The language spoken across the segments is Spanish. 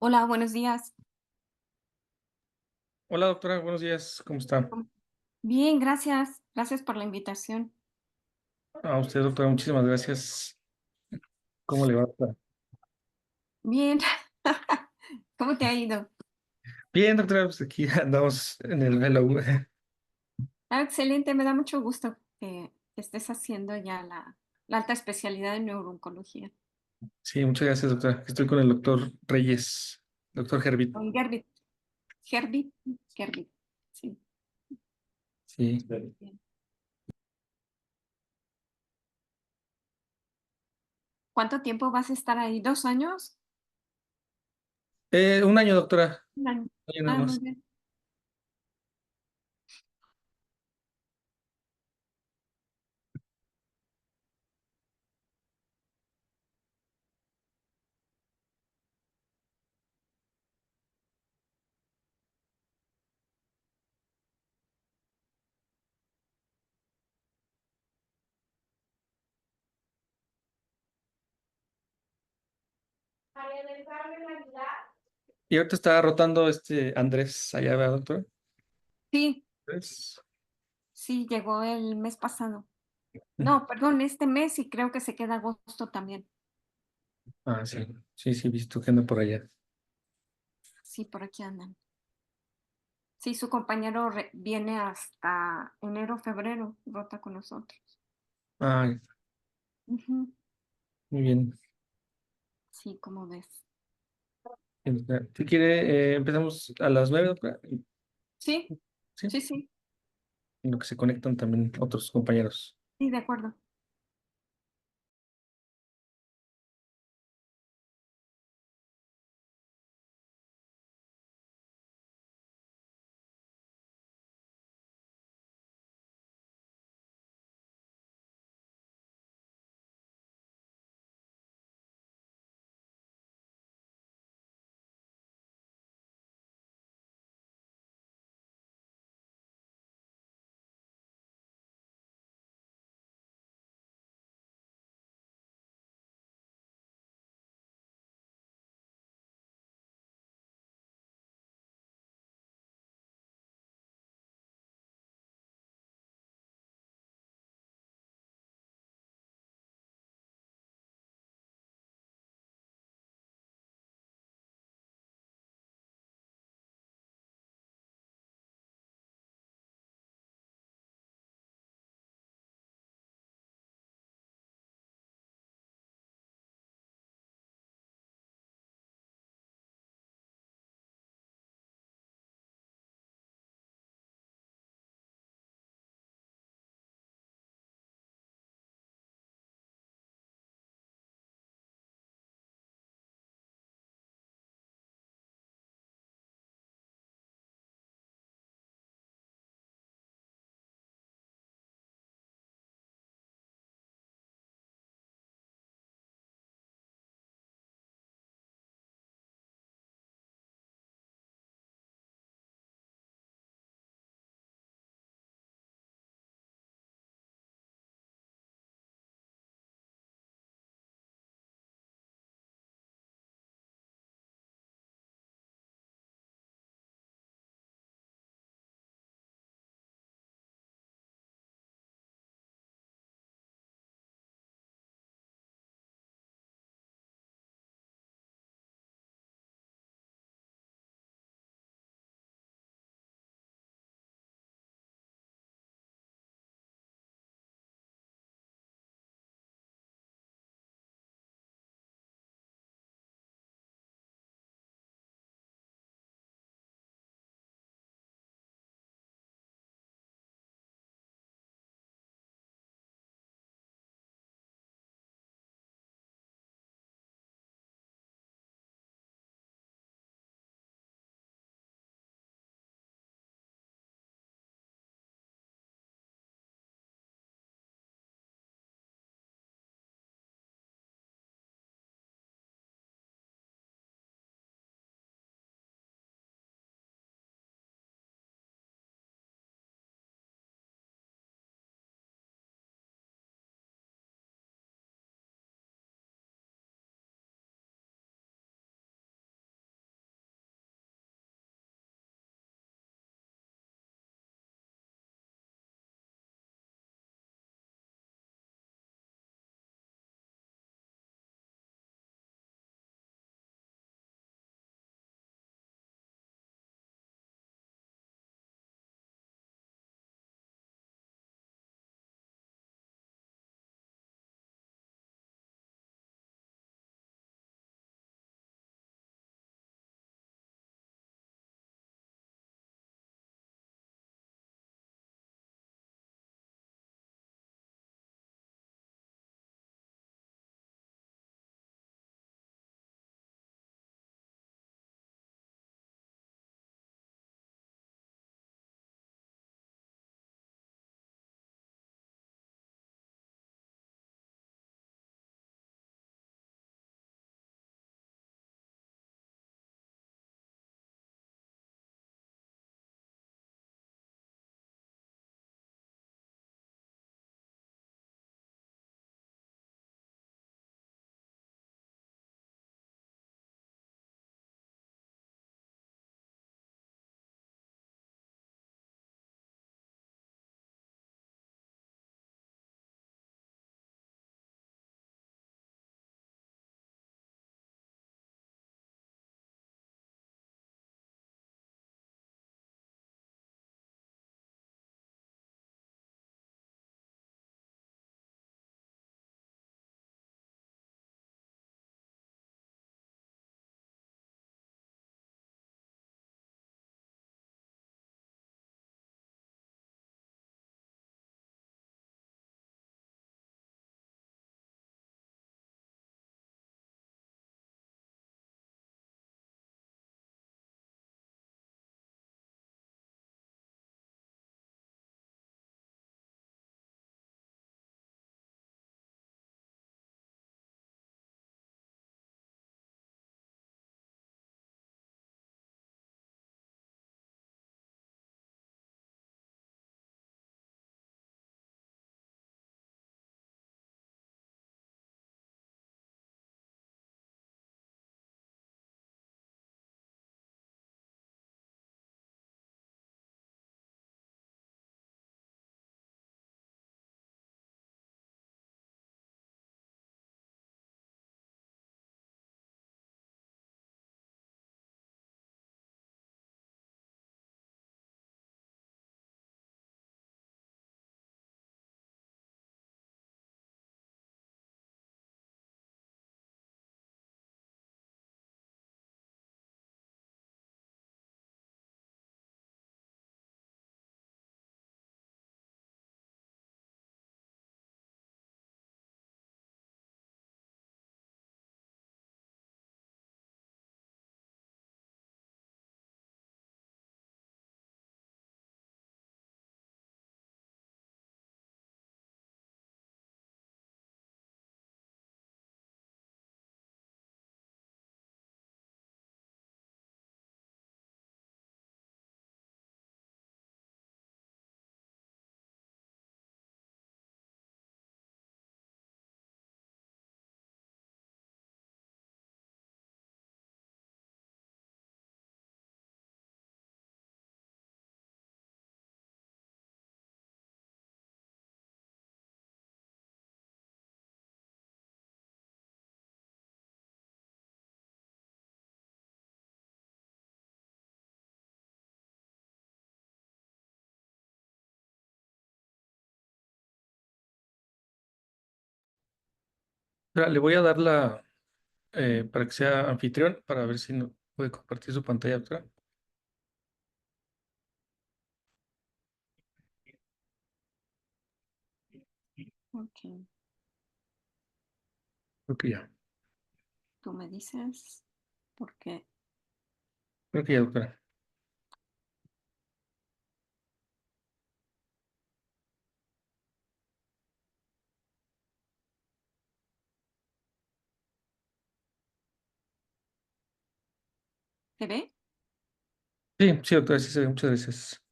Hola, buenos días. Hola doctora, buenos días, ¿cómo está? ¿Cómo? Bien, gracias. Gracias por la invitación. A usted doctora, muchísimas gracias. ¿Cómo le va, doctora? Bien. ¿Cómo te ha ido? Bien, doctora, pues aquí andamos en el velo. Ah, excelente, me da mucho gusto que estés haciendo ya la alta especialidad en neurooncología. Sí, muchas gracias, doctora. Estoy con el doctor Reyes, doctor Gervit. Con Gerbit. Gerbit. Gerbit. Sí. Sí. Bien. ¿Cuánto tiempo vas a estar ahí? ¿2 años? Un año, doctora. Un año. Un año nada Ah, muy más. bien. Y ahorita está rotando Andrés allá, ¿verdad, doctora? Sí, Andrés. sí, llegó el mes pasado. No, perdón, este mes y creo que se queda agosto también. Ah, sí, sí, sí, visto que anda por allá. Sí, por aquí andan. Sí, su compañero viene hasta enero, febrero, rota con nosotros. Ah, Ujú. muy bien. Sí, como ves. Si quiere, empezamos a las 9, doctora. Sí, Sí, sí, sí, en lo que se conectan también otros compañeros. sí, de acuerdo. Ahora, le voy a dar para que sea anfitrión, para ver si no puede compartir su pantalla, doctora. Ok, Creo que ya. tú me dices, porque Creo que ya, doctora. ¿te ve? Sí, sí, doctora, sí se ve. Muchas gracias.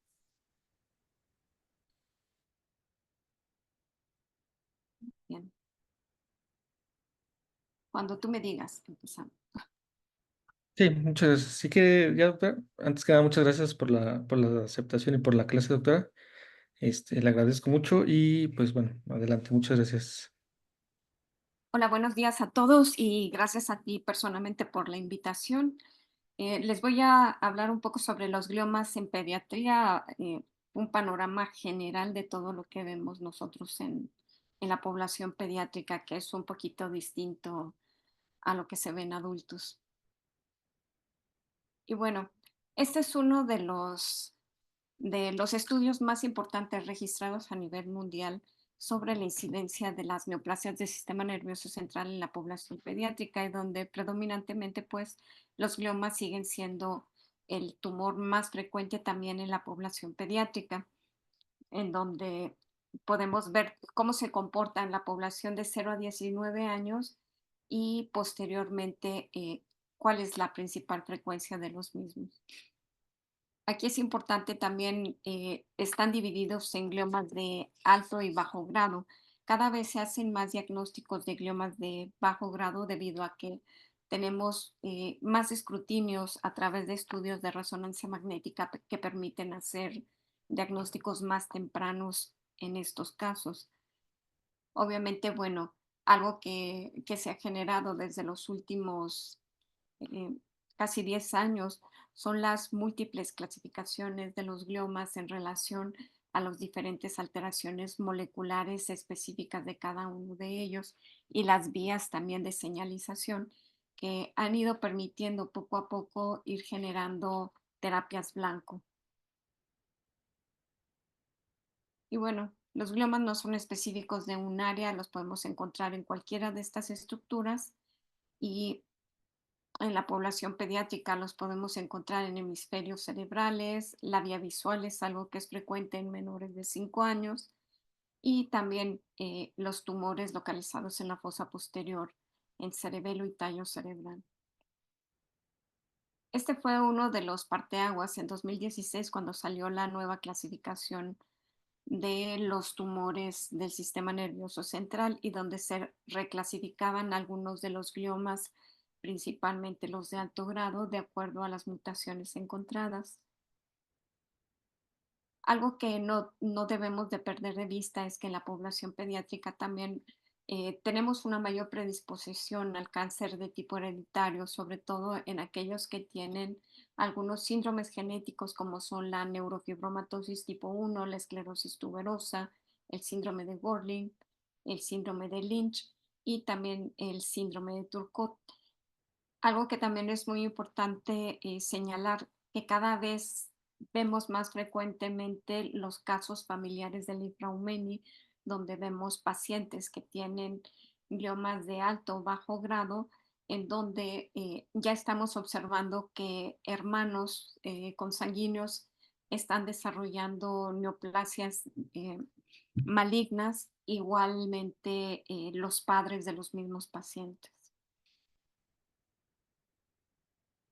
Bien. Cuando tú me digas, empezamos. Sí, muchas gracias. Sí que ya, doctora, antes que nada, muchas gracias por la aceptación y por la clase, doctora. Le agradezco mucho y pues bueno, adelante, muchas gracias. Hola, buenos días a todos y gracias a ti personalmente por la invitación. Les voy a hablar un poco sobre los gliomas en pediatría, un panorama general de todo lo que vemos nosotros en la población pediátrica, que es un poquito distinto a lo que se ve en adultos. Y bueno, este es uno de los estudios más importantes registrados a nivel mundial sobre la incidencia de las neoplasias del sistema nervioso central en la población pediátrica y donde predominantemente pues los gliomas siguen siendo el tumor más frecuente también en la población pediátrica, en donde podemos ver cómo se comporta en la población de 0 a 19 años y posteriormente cuál es la principal frecuencia de los mismos. Aquí es importante también, están divididos en gliomas de alto y bajo grado. Cada vez se hacen más diagnósticos de gliomas de bajo grado debido a que tenemos más escrutinios a través de estudios de resonancia magnética que permiten hacer diagnósticos más tempranos en estos casos. Obviamente, bueno, algo que se ha generado desde los últimos eh, casi 10 años son las múltiples clasificaciones de los gliomas en relación a las diferentes alteraciones moleculares específicas de cada uno de ellos y las vías también de señalización que han ido permitiendo poco a poco ir generando terapias blanco. Y bueno, los gliomas no son específicos de un área, los podemos encontrar en cualquiera de estas estructuras y en la población pediátrica los podemos encontrar en hemisferios cerebrales, la vía visual es algo que es frecuente en menores de 5 años y también los tumores localizados en la fosa posterior, en cerebelo y tallo cerebral. Este fue uno de los parteaguas en 2016 cuando salió la nueva clasificación de los tumores del sistema nervioso central y donde se reclasificaban algunos de los gliomas, principalmente los de alto grado, de acuerdo a las mutaciones encontradas. Algo que no debemos de perder de vista es que en la población pediátrica también tenemos una mayor predisposición al cáncer de tipo hereditario, sobre todo en aquellos que tienen algunos síndromes genéticos como son la neurofibromatosis tipo 1, la esclerosis tuberosa, el síndrome de Gorlin, el síndrome de Lynch y también el síndrome de Turcot. Algo que también es muy importante señalar, que cada vez vemos más frecuentemente los casos familiares del infraumeni, donde vemos pacientes que tienen gliomas de alto o bajo grado, en donde ya estamos observando que hermanos consanguíneos están desarrollando neoplasias malignas, igualmente los padres de los mismos pacientes.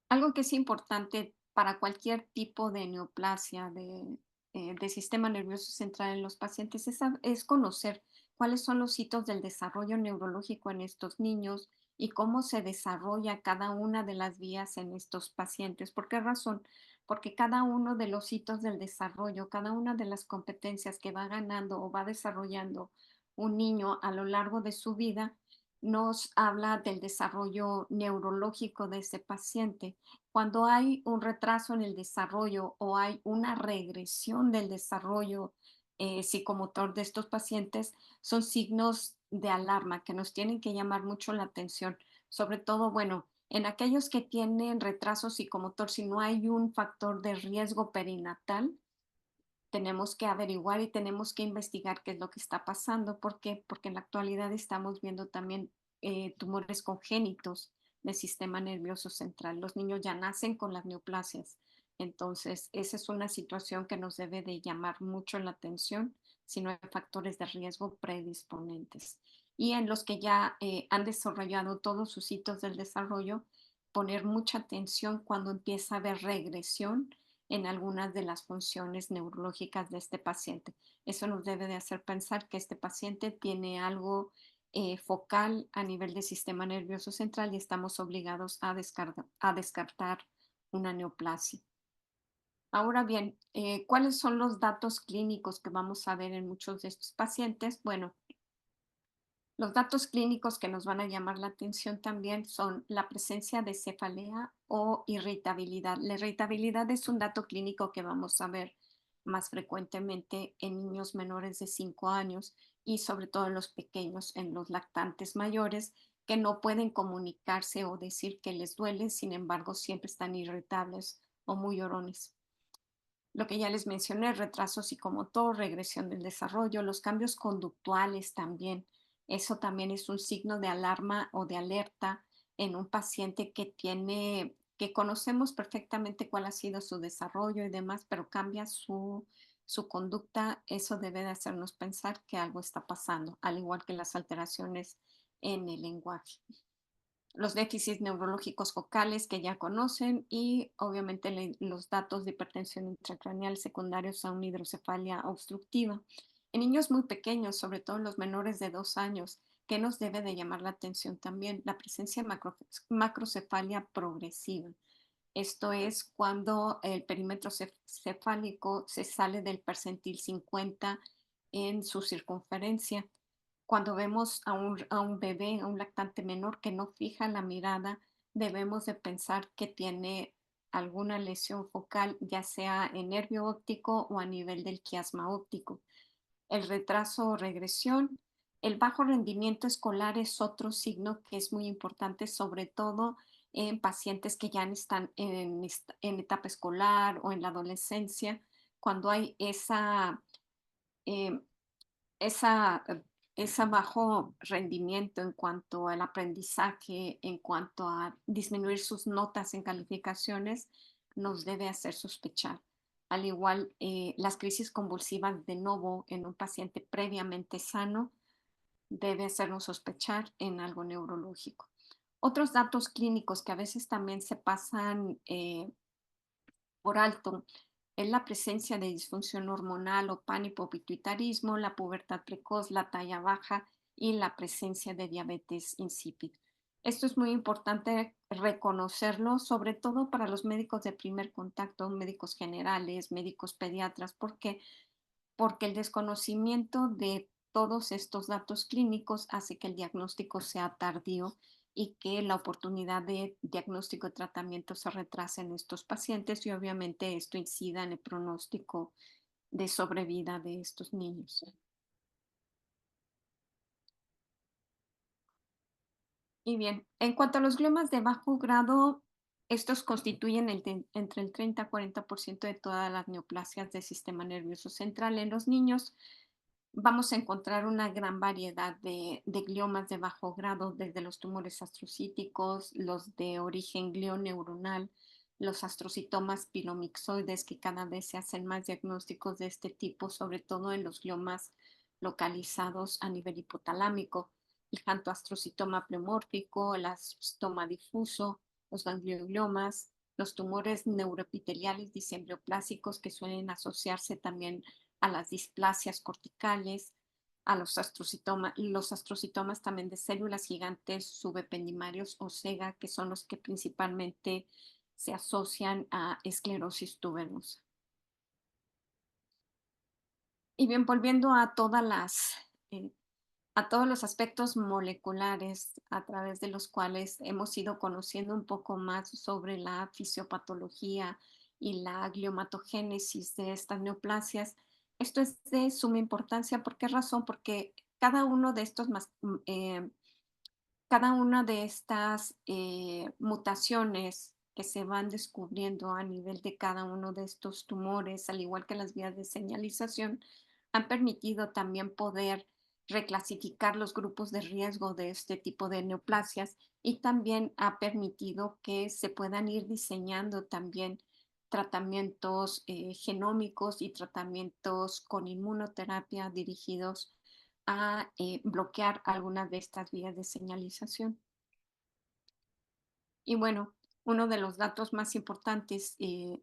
Algo que es importante para cualquier tipo de neoplasia de sistema nervioso central en los pacientes es conocer cuáles son los hitos del desarrollo neurológico en estos niños y cómo se desarrolla cada una de las vías en estos pacientes. ¿Por qué razón? Porque cada uno de los hitos del desarrollo, cada una de las competencias que va ganando o va desarrollando un niño a lo largo de su vida, nos habla del desarrollo neurológico de ese paciente. Cuando hay un retraso en el desarrollo o hay una regresión del desarrollo psicomotor de estos pacientes, son signos de alarma que nos tienen que llamar mucho la atención, sobre todo, bueno, en aquellos que tienen retraso psicomotor, si no hay un factor de riesgo perinatal, tenemos que averiguar y tenemos que investigar qué es lo que está pasando. ¿Por qué? Porque en la actualidad estamos viendo también tumores congénitos del sistema nervioso central. Los niños ya nacen con las neoplasias. Entonces, esa es una situación que nos debe de llamar mucho la atención si no hay factores de riesgo predisponentes. Y en los que ya han desarrollado todos sus hitos del desarrollo, poner mucha atención cuando empieza a haber regresión en algunas de las funciones neurológicas de este paciente. Eso nos debe de hacer pensar que este paciente tiene algo focal a nivel del sistema nervioso central y estamos obligados a descartar una neoplasia. Ahora bien, ¿cuáles son los datos clínicos que vamos a ver en muchos de estos pacientes? Bueno, los datos clínicos que nos van a llamar la atención también son la presencia de cefalea o irritabilidad. La irritabilidad es un dato clínico que vamos a ver más frecuentemente en niños menores de 5 años y sobre todo en los pequeños, en los lactantes mayores que no pueden comunicarse o decir que les duele, sin embargo siempre están irritables o muy llorones. Lo que ya les mencioné, retraso psicomotor, regresión del desarrollo, los cambios conductuales también. Eso también es un signo de alarma o de alerta en un paciente que tiene, que conocemos perfectamente cuál ha sido su desarrollo y demás, pero cambia su conducta. Eso debe de hacernos pensar que algo está pasando, al igual que las alteraciones en el lenguaje, los déficits neurológicos focales que ya conocen y obviamente los datos de hipertensión intracraneal secundarios a una hidrocefalia obstructiva. En niños muy pequeños, sobre todo en los menores de 2 años, ¿qué nos debe de llamar la atención también? La presencia de macrocefalia progresiva. Esto es cuando el perímetro cefálico se sale del percentil 50 en su circunferencia. Cuando vemos a un bebé, a un lactante menor que no fija la mirada, debemos de pensar que tiene alguna lesión focal, ya sea en nervio óptico o a nivel del quiasma óptico. El retraso o regresión, el bajo rendimiento escolar es otro signo que es muy importante, sobre todo en pacientes que ya están en etapa escolar o en la adolescencia, cuando hay eh, esa, ese bajo rendimiento en cuanto al aprendizaje, en cuanto a disminuir sus notas en calificaciones, nos debe hacer sospechar. Al igual, las crisis convulsivas de nuevo en un paciente previamente sano debe hacernos sospechar en algo neurológico. Otros datos clínicos que a veces también se pasan por alto es la presencia de disfunción hormonal o panhipopituitarismo, la pubertad precoz, la talla baja y la presencia de diabetes insípida. Esto es muy importante reconocerlo, sobre todo para los médicos de primer contacto, médicos generales, médicos pediatras. ¿Por qué? Porque el desconocimiento de todos estos datos clínicos hace que el diagnóstico sea tardío y que la oportunidad de diagnóstico y tratamiento se retrase en estos pacientes y obviamente esto incida en el pronóstico de sobrevida de estos niños. Y bien, en cuanto a los gliomas de bajo grado, estos constituyen entre el 30 a 40% de todas las neoplasias del sistema nervioso central. En los niños vamos a encontrar una gran variedad de gliomas de bajo grado, desde los tumores astrocíticos, los de origen glioneuronal, los astrocitomas pilomixoides, que cada vez se hacen más diagnósticos de este tipo, sobre todo en los gliomas localizados a nivel hipotalámico, el jantoastrocitoma pleomórfico, el astrocitoma difuso, los gangliogliomas, los tumores neuroepiteliales disemblioplásicos que suelen asociarse también a las displasias corticales, a los astrocitomas también de células gigantes subependimarios o SEGA, que son los que principalmente se asocian a esclerosis tuberosa. Y bien, volviendo eh, a todos los aspectos moleculares a través de los cuales hemos ido conociendo un poco más sobre la fisiopatología y la gliomatogénesis de estas neoplasias. Esto es de suma importancia. ¿Por qué razón? Porque cada uno de estos cada una de estas mutaciones que se van descubriendo a nivel de cada uno de estos tumores, al igual que las vías de señalización, han permitido también poder reclasificar los grupos de riesgo de este tipo de neoplasias y también ha permitido que se puedan ir diseñando también tratamientos genómicos y tratamientos con inmunoterapia dirigidos a bloquear algunas de estas vías de señalización. Y bueno, uno de los datos más importantes que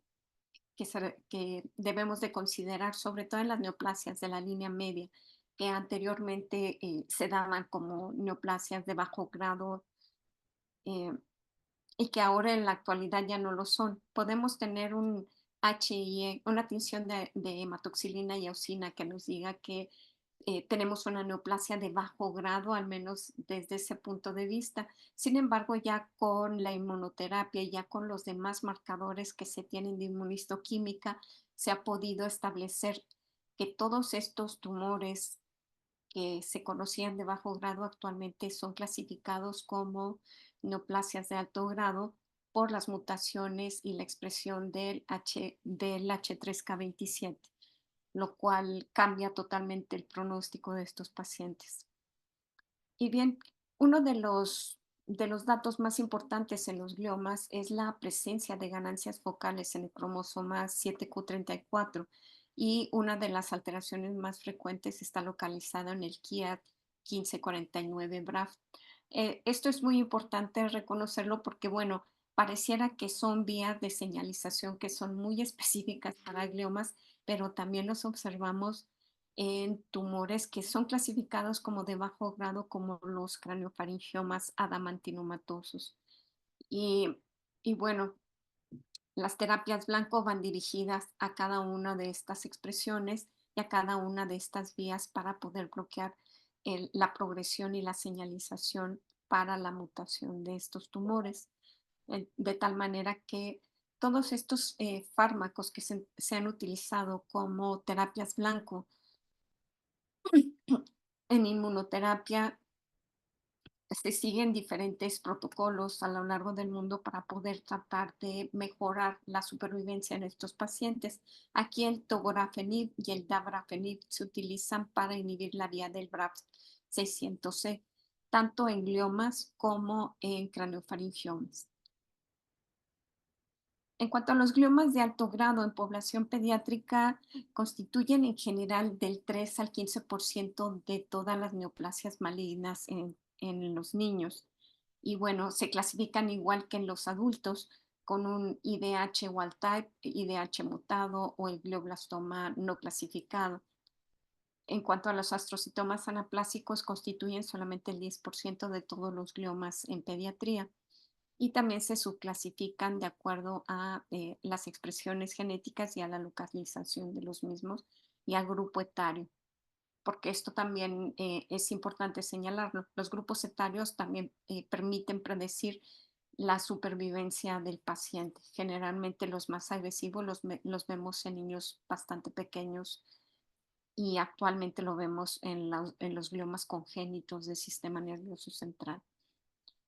debemos de considerar, sobre todo en las neoplasias de la línea media, que anteriormente se daban como neoplasias de bajo grado eh, y que ahora en la actualidad ya no lo son. Podemos tener un HIE, una tinción de hematoxilina y eosina que nos diga que tenemos una neoplasia de bajo grado, al menos desde ese punto de vista. Sin embargo, ya con la inmunoterapia y ya con los demás marcadores que se tienen de inmunistoquímica, se ha podido establecer que todos estos tumores que se conocían de bajo grado actualmente son clasificados como neoplasias de alto grado por las mutaciones y la expresión del H3K27, lo cual cambia totalmente el pronóstico de estos pacientes. Y bien, uno de los datos más importantes en los gliomas es la presencia de ganancias focales en el cromosoma 7q34 y una de las alteraciones más frecuentes está localizada en el KIAT 1549 BRAF. Esto es muy importante reconocerlo porque, bueno, pareciera que son vías de señalización que son muy específicas para gliomas, pero también los observamos en tumores que son clasificados como de bajo grado, como los craniofaringiomas adamantinomatosos. Y, y bueno, las terapias blanco van dirigidas a cada una de estas expresiones y a cada una de estas vías para poder bloquear la progresión y la señalización para la mutación de estos tumores, de tal manera que todos estos fármacos que se han utilizado como terapias blanco en inmunoterapia se siguen diferentes protocolos a lo largo del mundo para poder tratar de mejorar la supervivencia en estos pacientes. Aquí el tovorafenib y el dabrafenib se utilizan para inhibir la vía del BRAF 600C, tanto en gliomas como en craniofaringiomas. En cuanto a los gliomas de alto grado en población pediátrica, constituyen en general del 3 al 15% de todas las neoplasias malignas en los niños. Y bueno, se clasifican igual que en los adultos, con un IDH wild type, IDH mutado o el glioblastoma no clasificado. En cuanto a los astrocitomas anaplásicos, constituyen solamente el 10% de todos los gliomas en pediatría y también se subclasifican de acuerdo a las expresiones genéticas y a la localización de los mismos y al grupo etario, porque esto también es importante señalarlo. Los grupos etarios también permiten predecir la supervivencia del paciente. Generalmente los más agresivos los vemos en niños bastante pequeños y actualmente lo vemos en los gliomas congénitos del sistema nervioso central.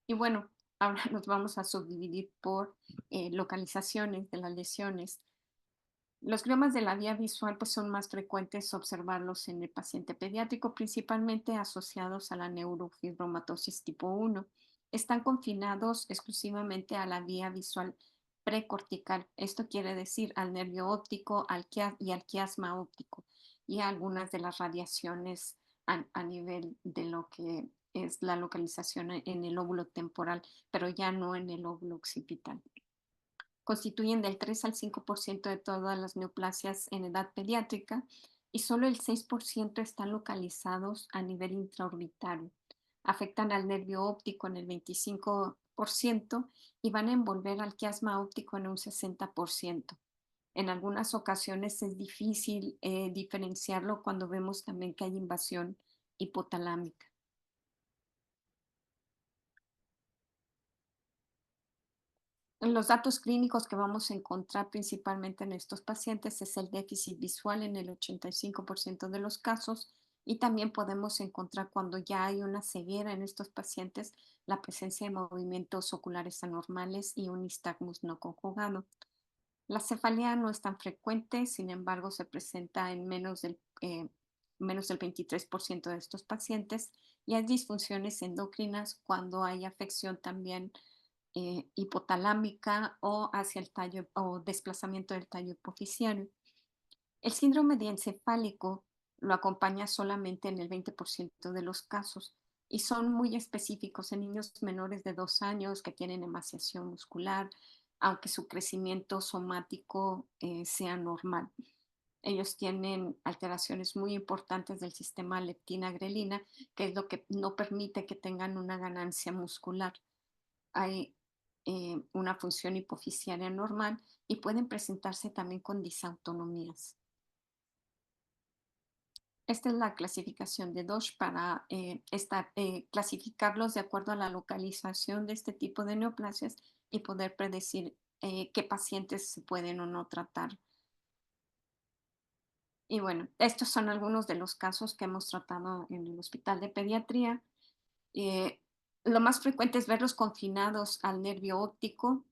Y bueno, ahora nos vamos a subdividir por localizaciones de las lesiones. Los gliomas de la vía visual pues, son más frecuentes observarlos en el paciente pediátrico, principalmente asociados a la neurofibromatosis tipo 1. Están confinados exclusivamente a la vía visual precortical. Esto quiere decir al nervio óptico y al quiasma óptico y a algunas de las radiaciones a nivel de lo que es la localización en el óvulo temporal, pero ya no en el óvulo occipital. Constituyen del 3 al 5% de todas las neoplasias en edad pediátrica y solo el 6% están localizados a nivel intraorbitario. Afectan al nervio óptico en el 25% y van a envolver al quiasma óptico en un 60%. En algunas ocasiones es difícil diferenciarlo cuando vemos también que hay invasión hipotalámica. Los datos clínicos que vamos a encontrar principalmente en estos pacientes es el déficit visual en el 85% de los casos Y también podemos encontrar cuando ya hay una ceguera en estos pacientes, la presencia de movimientos oculares anormales y un nistagmus no conjugado. La cefalea no es tan frecuente, sin embargo, se presenta en menos del 23% de estos pacientes y hay disfunciones endocrinas cuando hay afección también hipotalámica o hacia el tallo o desplazamiento del tallo hipofisiario. El síndrome diencefálico lo acompaña solamente en el 20% de los casos y son muy específicos en niños menores de 2 años que tienen emaciación muscular, aunque su crecimiento somático sea normal. Ellos tienen alteraciones muy importantes del sistema leptina-grelina, que es lo que no permite que tengan una ganancia muscular. Hay una función hipofisiaria normal y pueden presentarse también con disautonomías. Esta es la clasificación de Dosh para clasificarlos de acuerdo a la localización de este tipo de neoplasias y poder predecir qué pacientes se pueden o no tratar. Y bueno, estos son algunos de los casos que hemos tratado en el Hospital de Pediatría. Eh, lo más frecuente es verlos confinados al nervio óptico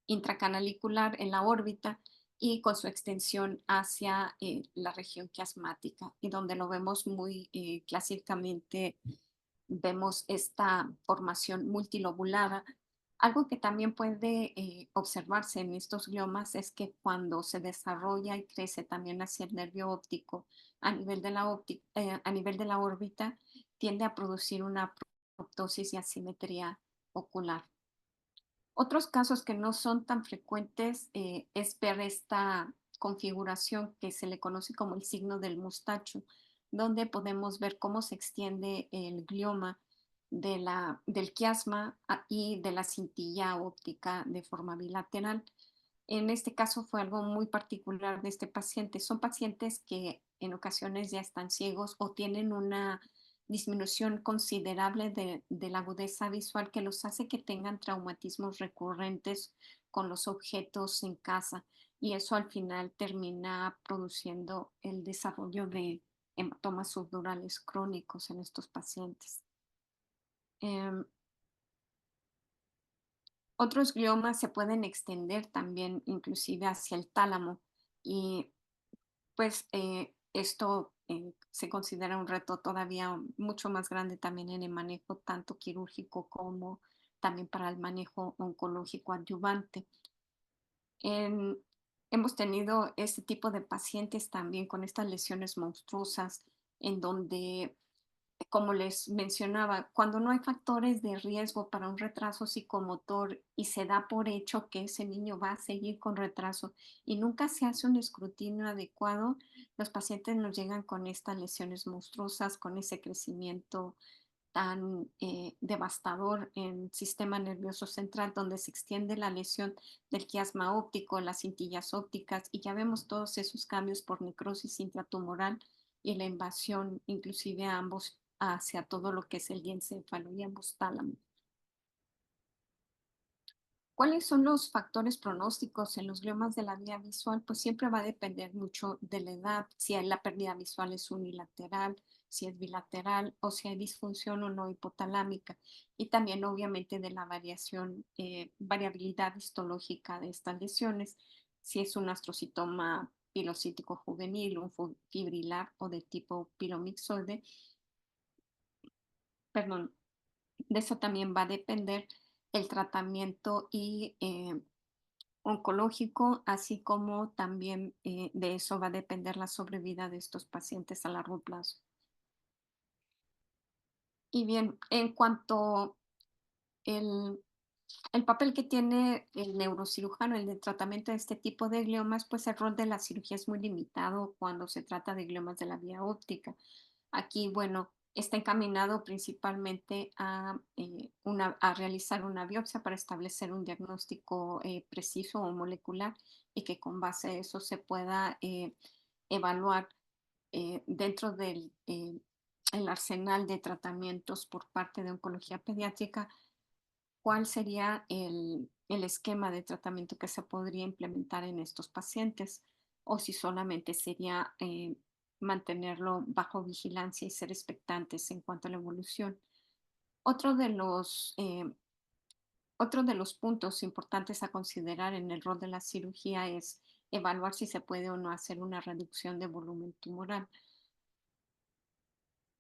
intracanalicular en la órbita y con su extensión hacia la región quiasmática, y donde lo vemos muy clásicamente, vemos esta formación multilobulada. Algo que también puede observarse en estos gliomas es que cuando se desarrolla y crece también hacia el nervio óptico a nivel de a nivel de la órbita, tiende a producir una proptosis y asimetría ocular. Otros casos que no son tan frecuentes es ver esta configuración que se le conoce como el signo del mustacho, donde podemos ver cómo se extiende el glioma del quiasma y de la cintilla óptica de forma bilateral. En este caso fue algo muy particular de este paciente. Son pacientes que en ocasiones ya están ciegos o tienen una disminución considerable de la agudeza visual que los hace que tengan traumatismos recurrentes con los objetos en casa, y eso al final termina produciendo el desarrollo de hematomas subdurales crónicos en estos pacientes. Em, Otros gliomas se pueden extender también inclusive hacia el tálamo, y pues esto se considera un reto todavía mucho más grande también en el manejo tanto quirúrgico como también para el manejo oncológico adyuvante. En- Hemos tenido este tipo de pacientes también con estas lesiones monstruosas en donde, como les mencionaba, cuando no hay factores de riesgo para un retraso psicomotor y se da por hecho que ese niño va a seguir con retraso y nunca se hace un escrutinio adecuado, los pacientes nos llegan con estas lesiones monstruosas, con ese crecimiento tan devastador en el sistema nervioso central, donde se extiende la lesión del quiasma óptico, las cintillas ópticas, y ya vemos todos esos cambios por necrosis intratumoral y la invasión inclusive a ambos hacia todo lo que es el diencéfalo y ambos tálamos. ¿Cuáles son los factores pronósticos en los gliomas de la vía visual? Pues siempre va a depender mucho de la edad, si la pérdida visual es unilateral, si es bilateral o si hay disfunción o no hipotalámica. Y también obviamente de la variabilidad histológica de estas lesiones, si es un astrocitoma pilocítico juvenil, un fibrilar o de tipo pilomixoide. Perdón, de eso también va a depender el tratamiento y oncológico, así como también de eso va a depender la sobrevida de estos pacientes a largo plazo. Y bien, en cuanto el, el papel que tiene el neurocirujano en el tratamiento de este tipo de gliomas, pues el rol de la cirugía es muy limitado cuando se trata de gliomas de la vía óptica. Aquí, bueno, está encaminado principalmente a realizar una biopsia para establecer un diagnóstico preciso o molecular, y que con base a eso se pueda evaluar dentro del el arsenal de tratamientos por parte de oncología pediátrica cuál sería el esquema de tratamiento que se podría implementar en estos pacientes, o si solamente sería mantenerlo bajo vigilancia y ser expectantes en cuanto a la evolución. Otro de los, eh, Otro de los puntos importantes a considerar en el rol de la cirugía es evaluar si se puede o no hacer una reducción de volumen tumoral.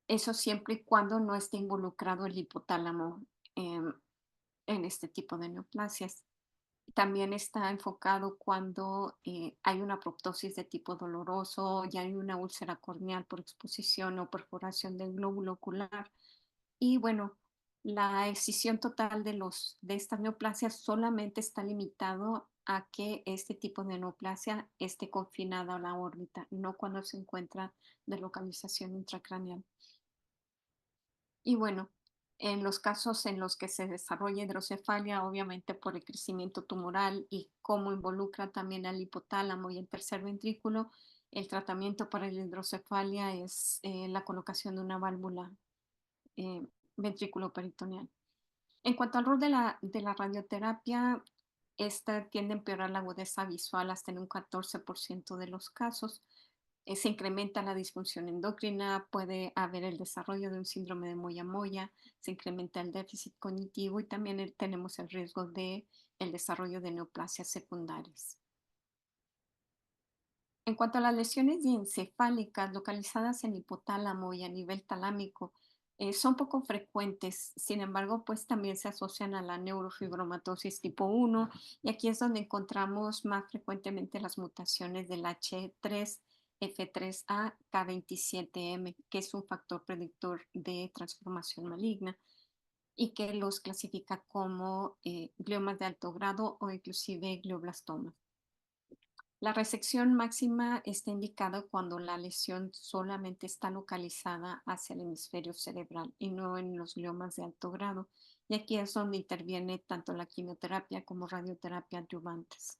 Eso siempre y cuando no esté involucrado el hipotálamo em, en este tipo de neoplasias. También está enfocado cuando hay una proptosis de tipo doloroso, ya hay una úlcera corneal por exposición o perforación del glóbulo ocular. Y bueno, la excisión total de estas neoplasias solamente está limitado a que este tipo de neoplasia esté confinada a la órbita, no cuando se encuentra de localización intracraneal. Y bueno, en los casos en los que se desarrolla hidrocefalia, obviamente por el crecimiento tumoral y cómo involucra también al hipotálamo y el tercer ventrículo, el tratamiento para la hidrocefalia es la colocación de una válvula eh, ventrículo peritoneal. En cuanto al rol de la radioterapia, esta tiende a empeorar la agudeza visual hasta en un 14% de los casos. Se incrementa la disfunción endocrina, puede haber el desarrollo de un síndrome de moya-moya, se incrementa el déficit cognitivo y también tenemos el riesgo de el desarrollo de neoplasias secundarias. En cuanto a las lesiones diencefálicas localizadas en hipotálamo y a nivel talámico, son poco frecuentes, sin embargo, pues también se asocian a la neurofibromatosis tipo 1 y aquí es donde encontramos más frecuentemente las mutaciones del H3, F3A, K27M, que es un factor predictor de transformación maligna y que los clasifica como gliomas de alto grado o inclusive glioblastomas. La resección máxima está indicada cuando la lesión solamente está localizada hacia el hemisferio cerebral y no en los gliomas de alto grado. Y aquí es donde interviene tanto la quimioterapia como radioterapia adyuvantes.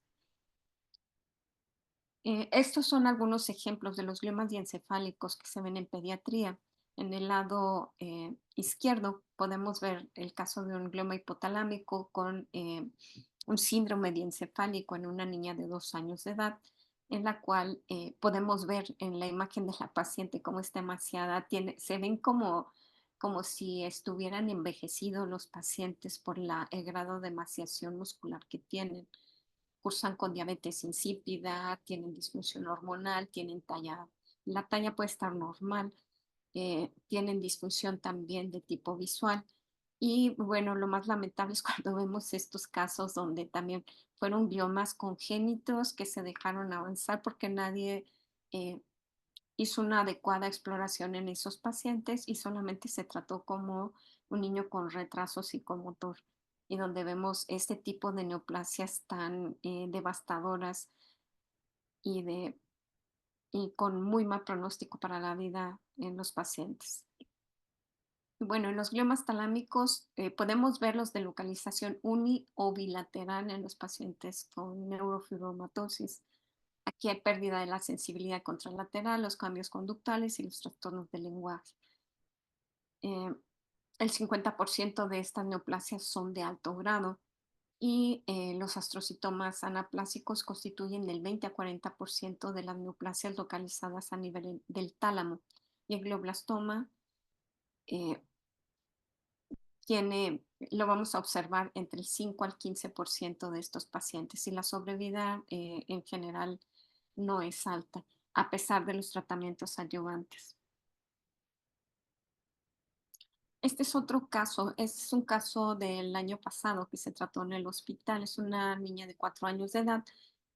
Estos son algunos ejemplos de los gliomas diencefálicos que se ven en pediatría. En el lado izquierdo podemos ver el caso de un glioma hipotalámico con un síndrome diencefálico en una niña de 2 años de edad, en la cual podemos ver en la imagen de la paciente cómo está emaciada. Se ven como si estuvieran envejecidos los pacientes por el grado de emaciación muscular que tienen. Cursan con diabetes insípida, tienen disfunción hormonal, tienen talla, la talla puede estar normal, tienen disfunción también de tipo visual. Y bueno, lo más lamentable es cuando vemos estos casos donde también fueron gliomas congénitos que se dejaron avanzar porque nadie eh, hizo una adecuada exploración en esos pacientes y solamente se trató como un niño con retraso psicomotor y donde vemos este tipo de neoplasias tan devastadoras y, y con muy mal pronóstico para la vida en los pacientes. Bueno, en los gliomas talámicos podemos ver los de localización uni o bilateral en los pacientes con neurofibromatosis. Aquí hay pérdida de la sensibilidad contralateral, los cambios conductuales y los trastornos del lenguaje. Eh, el 50% de estas neoplasias son de alto grado y los astrocitomas anaplásicos constituyen del 20 a 40% de las neoplasias localizadas a nivel del tálamo. Y el glioblastoma eh, lo vamos a observar entre el 5 al 15% de estos pacientes y la sobrevida en general no es alta, a pesar de los tratamientos adyuvantes. Este es otro caso, es un caso del año pasado que se trató en el hospital. Es una niña de 4 años de edad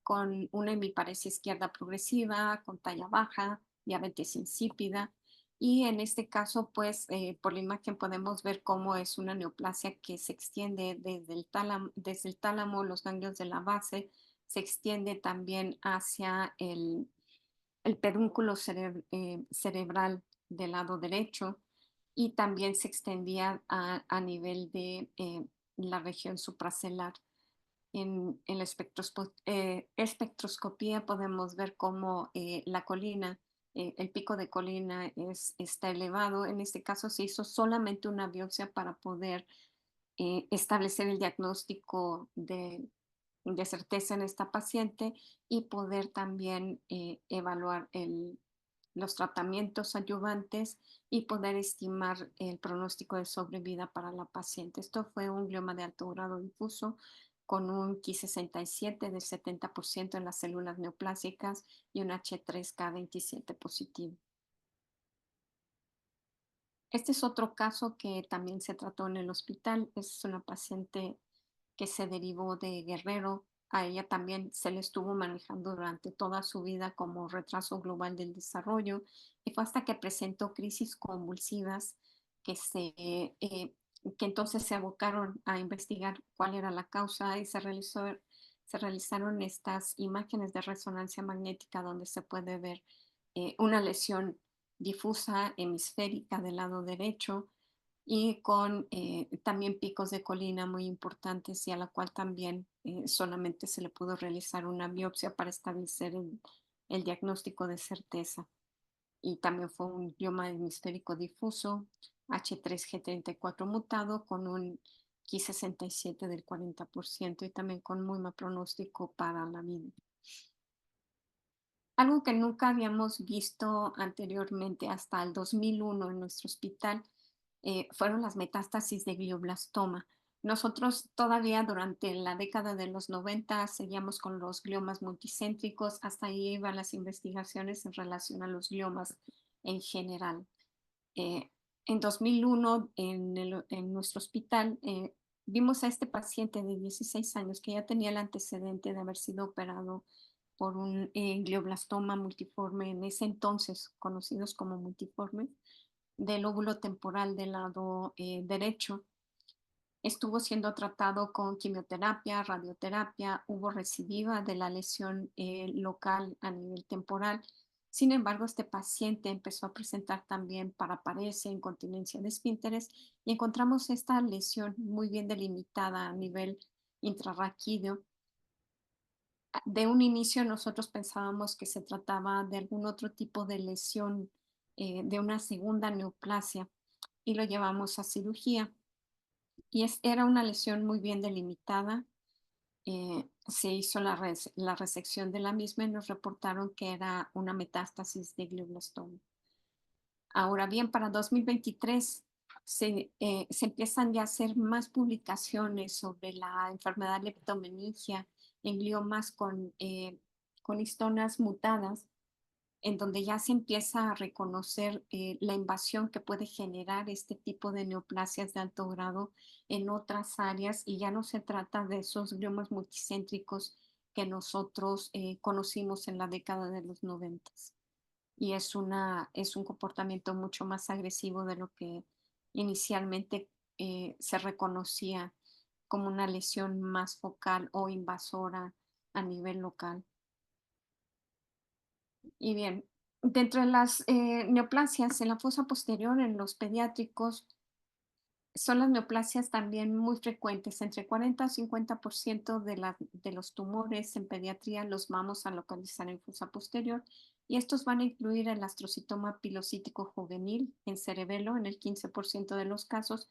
con una hemiparesia izquierda progresiva, con talla baja, diabetes insípida. Y en este caso, pues por la imagen podemos ver cómo es una neoplasia que se extiende desde el tálamo, los ganglios de la base, se extiende también hacia el pedúnculo cerebral del lado derecho y también se extendía a nivel de la región supracelular. En la espectroscopía podemos ver cómo la colina, el pico de colina está elevado. En este caso se hizo solamente una biopsia para poder establecer el diagnóstico de certeza en esta paciente y poder también evaluar los tratamientos adyuvantes y poder estimar el pronóstico de sobrevida para la paciente. Esto fue un glioma de alto grado difuso con un Ki67 del 70% en las células neoplásicas y un H3K27 positivo. Este es otro caso que también se trató en el hospital. Es una paciente que se derivó de Guerrero. A ella también se le estuvo manejando durante toda su vida como retraso global del desarrollo y fue hasta que presentó crisis convulsivas que, que entonces se abocaron a investigar cuál era la causa y se realizaron estas imágenes de resonancia magnética donde se puede ver una lesión difusa hemisférica del lado derecho y con también picos de colina muy importantes y a la cual también solamente se le pudo realizar una biopsia para establecer el diagnóstico de certeza. Y también fue un glioma hemisférico difuso, H3G34 mutado con un Ki67 del 40% y también con muy mal pronóstico para la vida. Algo que nunca habíamos visto anteriormente hasta el 2001 en nuestro hospital fueron las metástasis de glioblastoma. Nosotros todavía durante la década de los 90 seguíamos con los gliomas multicéntricos, hasta ahí iban las investigaciones en relación a los gliomas en general. Eh, en 2001, en nuestro hospital, vimos a este paciente de 16 años que ya tenía el antecedente de haber sido operado por un glioblastoma multiforme, en ese entonces conocidos como multiformes, del lóbulo temporal del lado derecho. Estuvo siendo tratado con quimioterapia, radioterapia, hubo recidiva de la lesión local a nivel temporal. Sin embargo, este paciente empezó a presentar también paraparesia, incontinencia de esfínteres y encontramos esta lesión muy bien delimitada a nivel intrarraquídeo. De un inicio nosotros pensábamos que se trataba de algún otro tipo de lesión, de una segunda neoplasia y lo llevamos a cirugía. Y era una lesión muy bien delimitada. Se hizo la resección de la misma y nos reportaron que era una metástasis de glioblastoma. Ahora bien, para 2023 se empiezan ya a hacer más publicaciones sobre la enfermedad leptomeningia en gliomas con histonas mutadas, en donde ya se empieza a reconocer la invasión que puede generar este tipo de neoplasias de alto grado en otras áreas y ya no se trata de esos gliomas multicéntricos que nosotros conocimos en la década de los 90. Y es un comportamiento mucho más agresivo de lo que inicialmente se reconocía como una lesión más focal o invasora a nivel local. Y bien, dentro de las neoplasias en la fosa posterior en los pediátricos, son las neoplasias también muy frecuentes. Entre 40 y 50% de los tumores en pediatría los vamos a localizar en fosa posterior y estos van a incluir el astrocitoma pilocítico juvenil en cerebelo en el 15% de los casos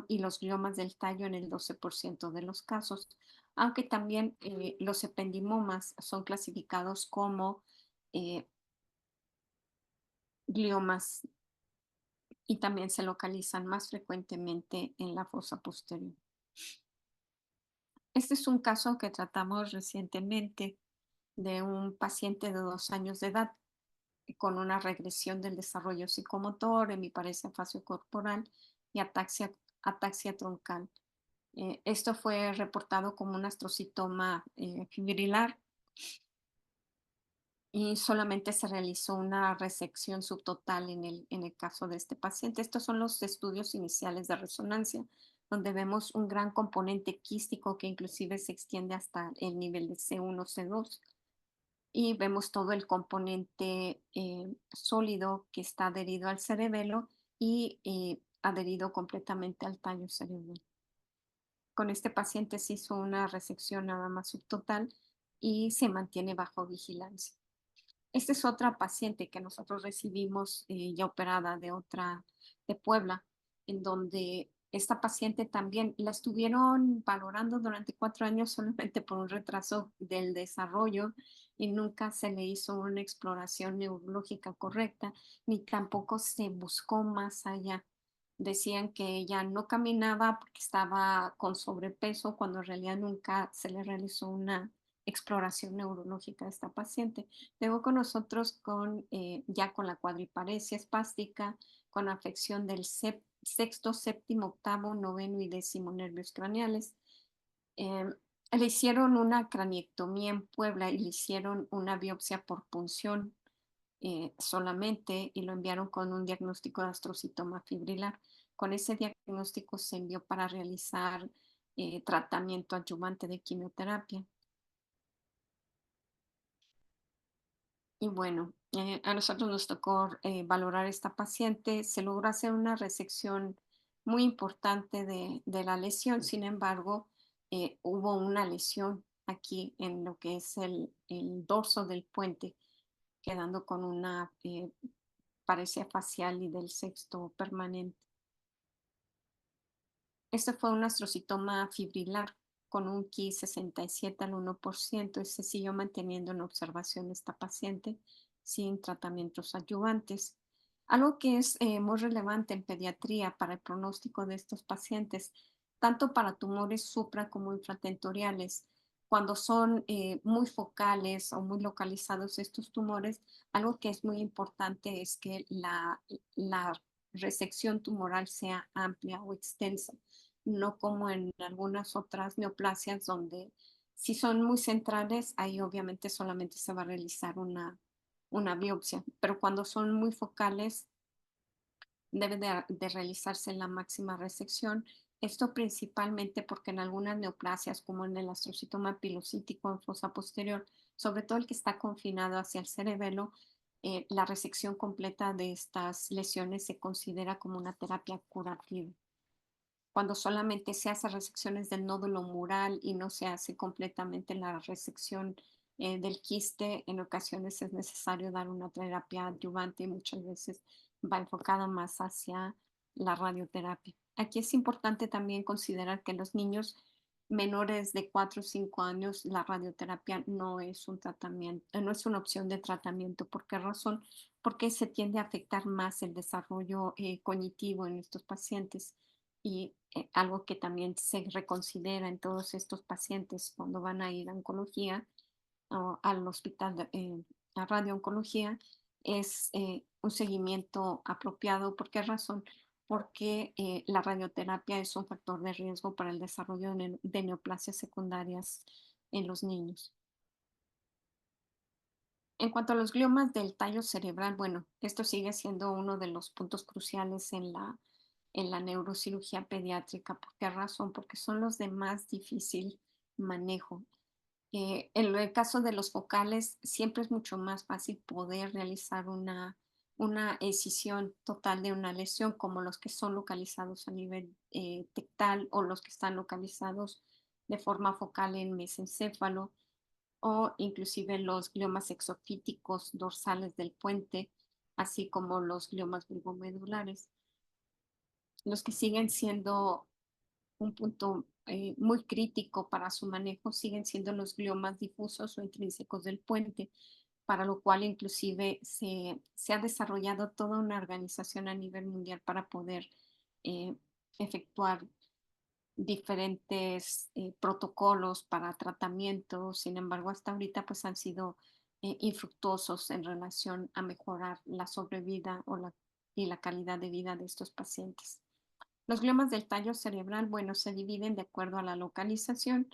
y los gliomas del tallo en el 12% de los casos, aunque también los ependimomas son clasificados como eh, gliomas y también se localizan más frecuentemente en la fosa posterior. Este es un caso que tratamos recientemente de un paciente de 2 años de edad con una regresión del desarrollo psicomotor, hemiparesia faciocorporal y ataxia troncal. Esto fue reportado como un astrocitoma fibrilar y solamente se realizó una resección subtotal en el caso de este paciente. Estos son los estudios iniciales de resonancia, donde vemos un gran componente quístico que inclusive se extiende hasta el nivel de C1, C2. Y vemos todo el componente sólido que está adherido al cerebelo y adherido completamente al tallo cerebral. Con este paciente se hizo una resección nada más subtotal y se mantiene bajo vigilancia. Esta es otra paciente que nosotros recibimos ya operada de Puebla, en donde esta paciente también la estuvieron valorando durante 4 años solamente por un retraso del desarrollo y nunca se le hizo una exploración neurológica correcta, ni tampoco se buscó más allá. Decían que ella no caminaba porque estaba con sobrepeso, cuando en realidad nunca se le realizó una exploración neurológica a esta paciente. Luego con nosotros ya con la cuadriparesia espástica, con afección del sexto, séptimo, octavo, noveno y décimo nervios craneales. Em, Le hicieron una craniectomía en Puebla y le hicieron una biopsia por punción solamente, y lo enviaron con un diagnóstico de astrocitoma fibrilar. Con ese diagnóstico se envió para realizar tratamiento adyuvante de quimioterapia. Y bueno, a nosotros nos tocó valorar esta paciente. Se logró hacer una resección muy importante de la lesión. Sin embargo, hubo una lesión aquí en lo que es el dorso del puente, quedando con una paresia facial y del sexto permanente. Este fue un astrocitoma fibrilar con un Ki 67 al 1%, y se siguió manteniendo en observación esta paciente sin tratamientos adyuvantes. Algo que es muy relevante en pediatría para el pronóstico de estos pacientes, tanto para tumores supra como infratentoriales, cuando son muy focales o muy localizados estos tumores, algo que es muy importante es que la resección tumoral sea amplia o extensa, no como en algunas otras neoplasias donde si son muy centrales, ahí obviamente solamente se va a realizar una biopsia, pero cuando son muy focales debe de realizarse la máxima resección. Esto principalmente porque en algunas neoplasias, como en el astrocitoma pilocítico en fosa posterior, sobre todo el que está confinado hacia el cerebelo, la resección completa de estas lesiones se considera como una terapia curativa. Cuando solamente se hace resecciones del nódulo mural y no se hace completamente la resección del quiste, en ocasiones es necesario dar una terapia adyuvante y muchas veces va enfocada más hacia la radioterapia. Aquí es importante también considerar que los niños menores de 4 o 5 años, la radioterapia no es un tratamiento, no es una opción de tratamiento. ¿Por qué razón? Porque se tiende a afectar más el desarrollo cognitivo en estos pacientes, y algo que también se reconsidera en todos estos pacientes cuando van a ir a oncología o al hospital a radiooncología es un seguimiento apropiado. ¿Por qué razón? Porque la radioterapia es un factor de riesgo para el desarrollo de neoplasias secundarias en los niños. En cuanto a los gliomas del tallo cerebral, bueno, esto sigue siendo uno de los puntos cruciales en la neurocirugía pediátrica. ¿Por qué razón? Porque son los de más difícil manejo. En el caso de los focales, siempre es mucho más fácil poder realizar una escisión total de una lesión, como los que son localizados a nivel tectal o los que están localizados de forma focal en mesencéfalo, o inclusive los gliomas exofíticos dorsales del puente, así como los gliomas bulbomedulares. Los que siguen siendo un punto muy crítico para su manejo siguen siendo los gliomas difusos o intrínsecos del puente, para lo cual inclusive se ha desarrollado toda una organización a nivel mundial para poder eh, efectuar diferentes protocolos para tratamiento. Sin embargo, hasta ahorita pues han sido infructuosos en relación a mejorar la sobrevida y la calidad de vida de estos pacientes. Los gliomas del tallo cerebral, bueno, se dividen de acuerdo a la localización,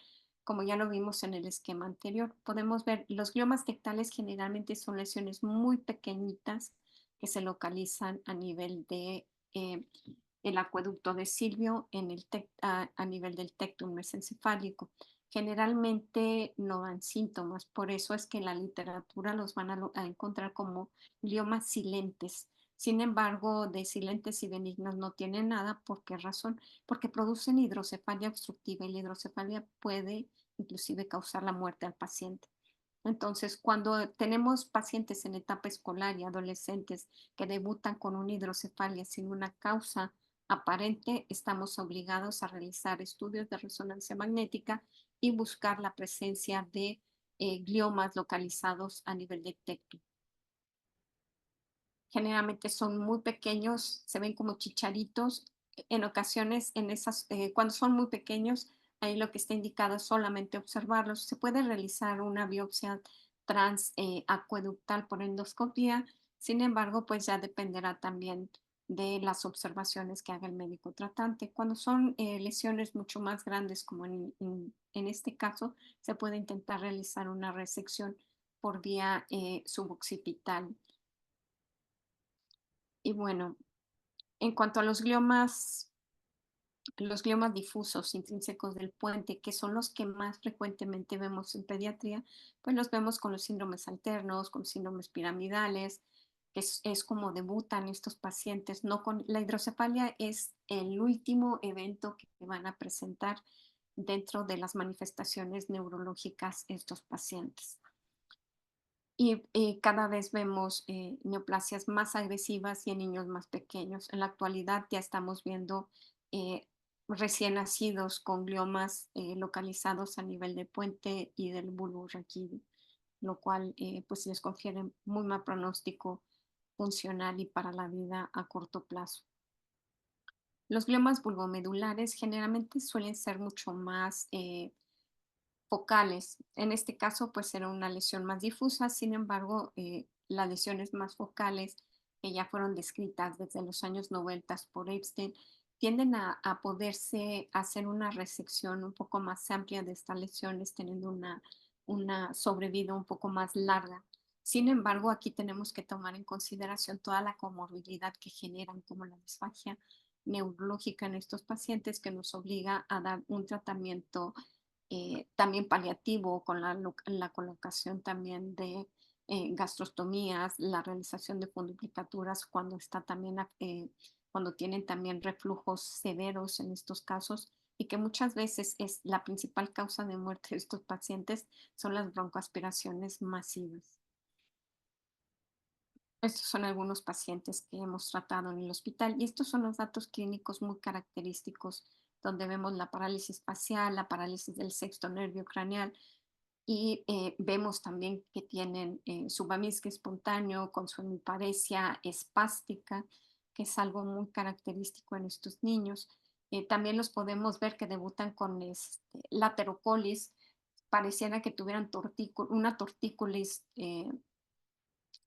como ya lo vimos en el esquema anterior. Podemos ver, los gliomas tectales generalmente son lesiones muy pequeñitas que se localizan a nivel de el acueducto de Silvio, a nivel del tectum mesencefálico. Generalmente no dan síntomas, por eso es que en la literatura los van a encontrar como gliomas silentes. Sin embargo, de silentes y benignos no tienen nada. ¿Por qué razón? Porque producen hidrocefalia obstructiva, y la hidrocefalia puede inclusive causar la muerte al paciente. Entonces, cuando tenemos pacientes en etapa escolar y adolescentes que debutan con una hidrocefalia sin una causa aparente, estamos obligados a realizar estudios de resonancia magnética y buscar la presencia de gliomas localizados a nivel de tecto. Generalmente son muy pequeños, se ven como chicharitos. En ocasiones, cuando son muy pequeños, ahí lo que está indicado es solamente observarlos. Se puede realizar una biopsia transacueductal por endoscopía, sin embargo, pues ya dependerá también de las observaciones que haga el médico tratante. Cuando son lesiones mucho más grandes, como en este caso, se puede intentar realizar una resección por vía suboccipital. Y bueno, en cuanto a los gliomas difusos intrínsecos del puente, que son los que más frecuentemente vemos en pediatría, pues los vemos con los síndromes alternos, con síndromes piramidales, que es como debutan estos pacientes. No con, la hidrocefalia es el último evento que van a presentar dentro de las manifestaciones neurológicas estos pacientes. Y cada vez vemos neoplasias más agresivas y en niños más pequeños. En la actualidad ya estamos viendo eh, recién nacidos con gliomas localizados a nivel de puente y del bulbo raquídeo, lo cual pues les confiere muy mal pronóstico funcional y para la vida a corto plazo. Los gliomas bulbomedulares generalmente suelen ser mucho más focales. En este caso, pues era una lesión más difusa, sin embargo, las lesiones más focales que ya fueron descritas desde los años 90 por Epstein tienden a poderse hacer una resección un poco más amplia de estas lesiones, teniendo una sobrevida un poco más larga. Sin embargo, aquí tenemos que tomar en consideración toda la comorbilidad que generan, como la disfagia neurológica en estos pacientes, que nos obliga a dar un tratamiento también paliativo con la colocación también de gastrostomías, la realización de funduplicaturas cuando está también cuando tienen también reflujos severos en estos casos y que muchas veces es la principal causa de muerte de estos pacientes son las broncoaspiraciones masivas. Estos son algunos pacientes que hemos tratado en el hospital y estos son los datos clínicos muy característicos donde vemos la parálisis facial, la parálisis del sexto nervio craneal y vemos también que tienen subamisque espontáneo con su hemiparesia espástica, que es algo muy característico en estos niños. También los podemos ver que debutan con laterocolis, pareciera que tuvieran una tortícolis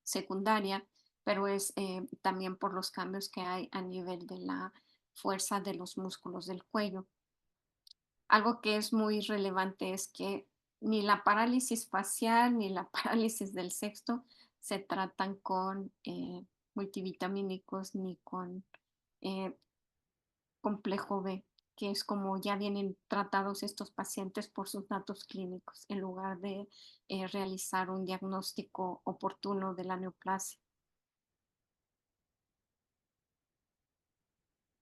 secundaria, pero es también por los cambios que hay a nivel de la fuerza de los músculos del cuello. Algo que es muy relevante es que ni la parálisis facial ni la parálisis del sexto se tratan con multivitamínicos ni con eh, complejo B, que es como ya vienen tratados estos pacientes por sus datos clínicos, en lugar de realizar un diagnóstico oportuno de la neoplasia.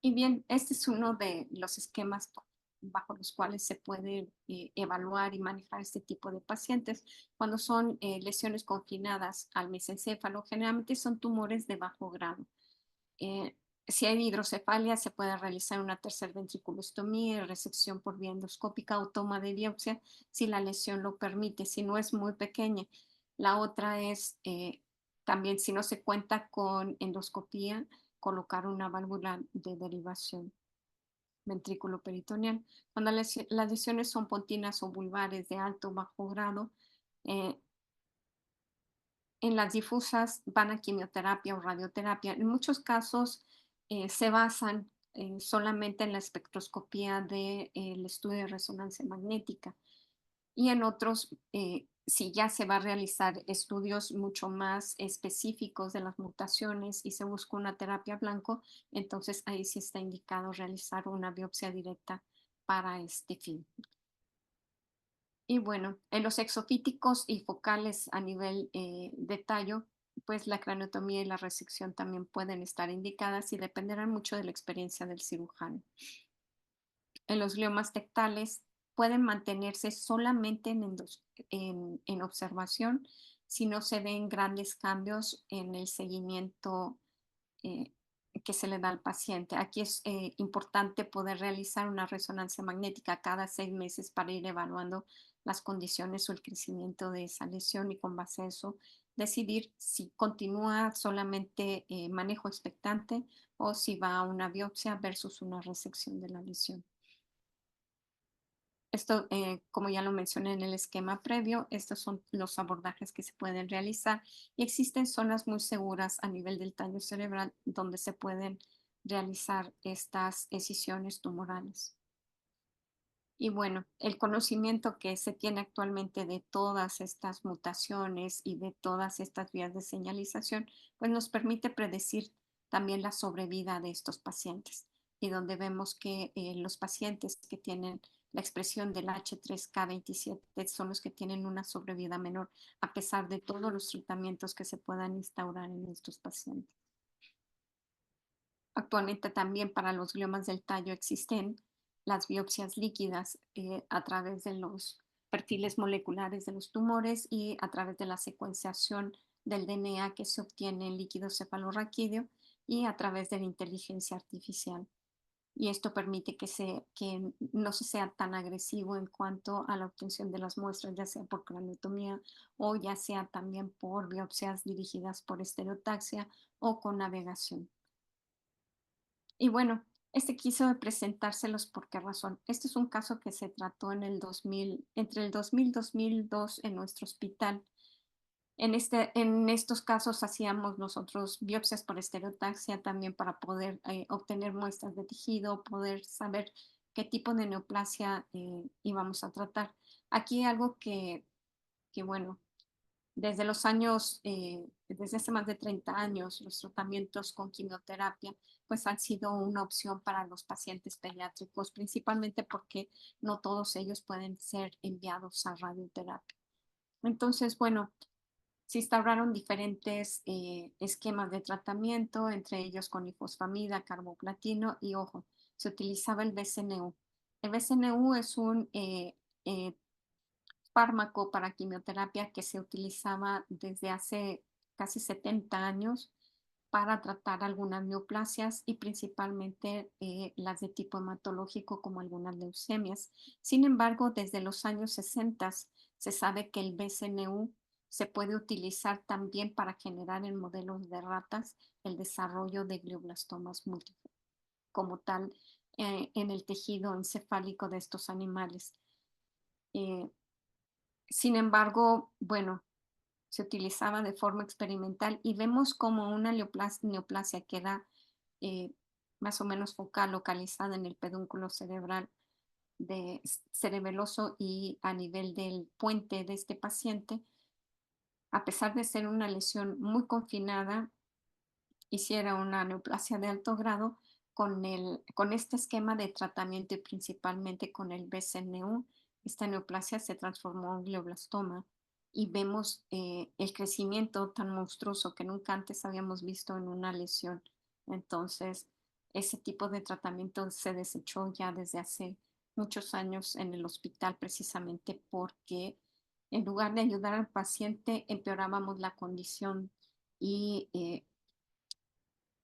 Y bien, este es uno de los esquemas bajo los cuales se puede evaluar y manejar este tipo de pacientes. Cuando son lesiones confinadas al mesencéfalo, generalmente son tumores de bajo grado. Eh, si hay hidrocefalia, se puede realizar una tercer ventriculostomía, resección por vía endoscópica o toma de biopsia si la lesión lo permite, si no es muy pequeña. La otra es también si no se cuenta con endoscopía, colocar una válvula de derivación ventrículo peritoneal. Cuando las lesiones son pontinas o vulvares de alto o bajo grado, eh, en las difusas van a quimioterapia o radioterapia. En muchos casos se basan solamente en la espectroscopía del estudio de resonancia magnética y en otros, si ya se va a realizar estudios mucho más específicos de las mutaciones y se busca una terapia blanco, entonces ahí sí está indicado realizar una biopsia directa para este fin. Y bueno, en los exofíticos y focales a nivel de tallo, pues la craniotomía y la resección también pueden estar indicadas y dependerán mucho de la experiencia del cirujano. En los gliomas tectales pueden mantenerse solamente en observación si no se ven grandes cambios en el seguimiento eh, que se le da al paciente. Aquí es importante poder realizar una resonancia magnética cada 6 meses para ir evaluando las condiciones o el crecimiento de esa lesión y con base a eso decidir si continúa solamente manejo expectante o si va a una biopsia versus una resección de la lesión. Esto, como ya lo mencioné en el esquema previo, estos son los abordajes que se pueden realizar y existen zonas muy seguras a nivel del tallo cerebral donde se pueden realizar estas excisiones tumorales. Y bueno, el conocimiento que se tiene actualmente de todas estas mutaciones y de todas estas vías de señalización, pues nos permite predecir también la sobrevida de estos pacientes. Y donde vemos que los pacientes que tienen la expresión del H3K27 son los que tienen una sobrevida menor, a pesar de todos los tratamientos que se puedan instaurar en estos pacientes. Actualmente también para los gliomas del tallo existen las biopsias líquidas a través de los perfiles moleculares de los tumores y a través de la secuenciación del DNA que se obtiene en líquido cefalorraquídeo y a través de la inteligencia artificial. Y esto permite que no se sea tan agresivo en cuanto a la obtención de las muestras, ya sea por craniotomía o ya sea también por biopsias dirigidas por estereotaxia o con navegación. Y bueno, quiso presentárselos por qué razón. Este es un caso que se trató en el 2000, entre el 2000 y 2002 en nuestro hospital. En estos casos hacíamos nosotros biopsias por estereotaxia también para poder obtener muestras de tejido, poder saber qué tipo de neoplasia íbamos a tratar. Aquí algo que bueno, desde hace más de 30 años, los tratamientos con quimioterapia pues han sido una opción para los pacientes pediátricos, principalmente porque no todos ellos pueden ser enviados a radioterapia. Entonces, bueno, se instauraron diferentes esquemas de tratamiento, entre ellos con ifosfamida, carboplatino y ojo, se utilizaba el BCNU. El BCNU es un eh, fármaco para quimioterapia que se utilizaba desde hace casi 70 años para tratar algunas neoplasias y principalmente las de tipo hematológico como algunas leucemias. Sin embargo, desde los años 60 se sabe que el BCNU se puede utilizar también para generar en modelos de ratas el desarrollo de glioblastomas múltiples, como tal en el tejido encefálico de estos animales. Eh, Sin embargo, bueno, se utilizaba de forma experimental y vemos como una neoplasia que era eh, más o menos focal, localizada en el pedúnculo cerebral cerebeloso y a nivel del puente de este paciente, a pesar de ser una lesión muy confinada, hiciera una neoplasia de alto grado con este esquema de tratamiento y principalmente con el BCNU, esta neoplasia se transformó en glioblastoma y vemos el crecimiento tan monstruoso que nunca antes habíamos visto en una lesión. Entonces, ese tipo de tratamiento se desechó ya desde hace muchos años en el hospital precisamente porque en lugar de ayudar al paciente empeorábamos la condición y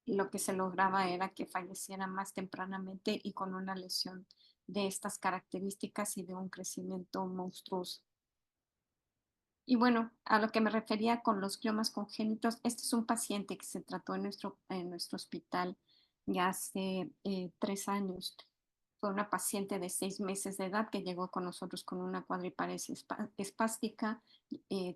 lo que se lograba era que falleciera más tempranamente y con una lesión de estas características y de un crecimiento monstruoso. Y bueno, a lo que me refería con los gliomas congénitos, este es un paciente que se trató en nuestro hospital ya hace 3 años. Fue una paciente de 6 meses de edad que llegó con nosotros con una cuadriparesia espástica,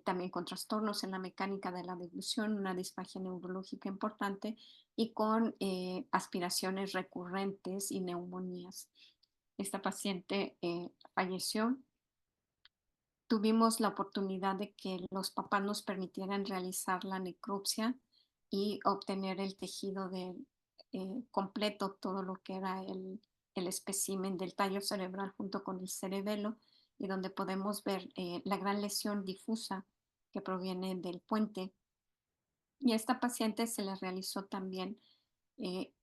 también con trastornos en la mecánica de la deglución, una disfagia neurológica importante y con aspiraciones recurrentes y neumonías. Esta paciente falleció. Tuvimos la oportunidad de que los papás nos permitieran realizar la necropsia y obtener el tejido completo, todo lo que era el espécimen del tallo cerebral junto con el cerebelo, y donde podemos ver la gran lesión difusa que proviene del puente. Y a esta paciente se le realizó también,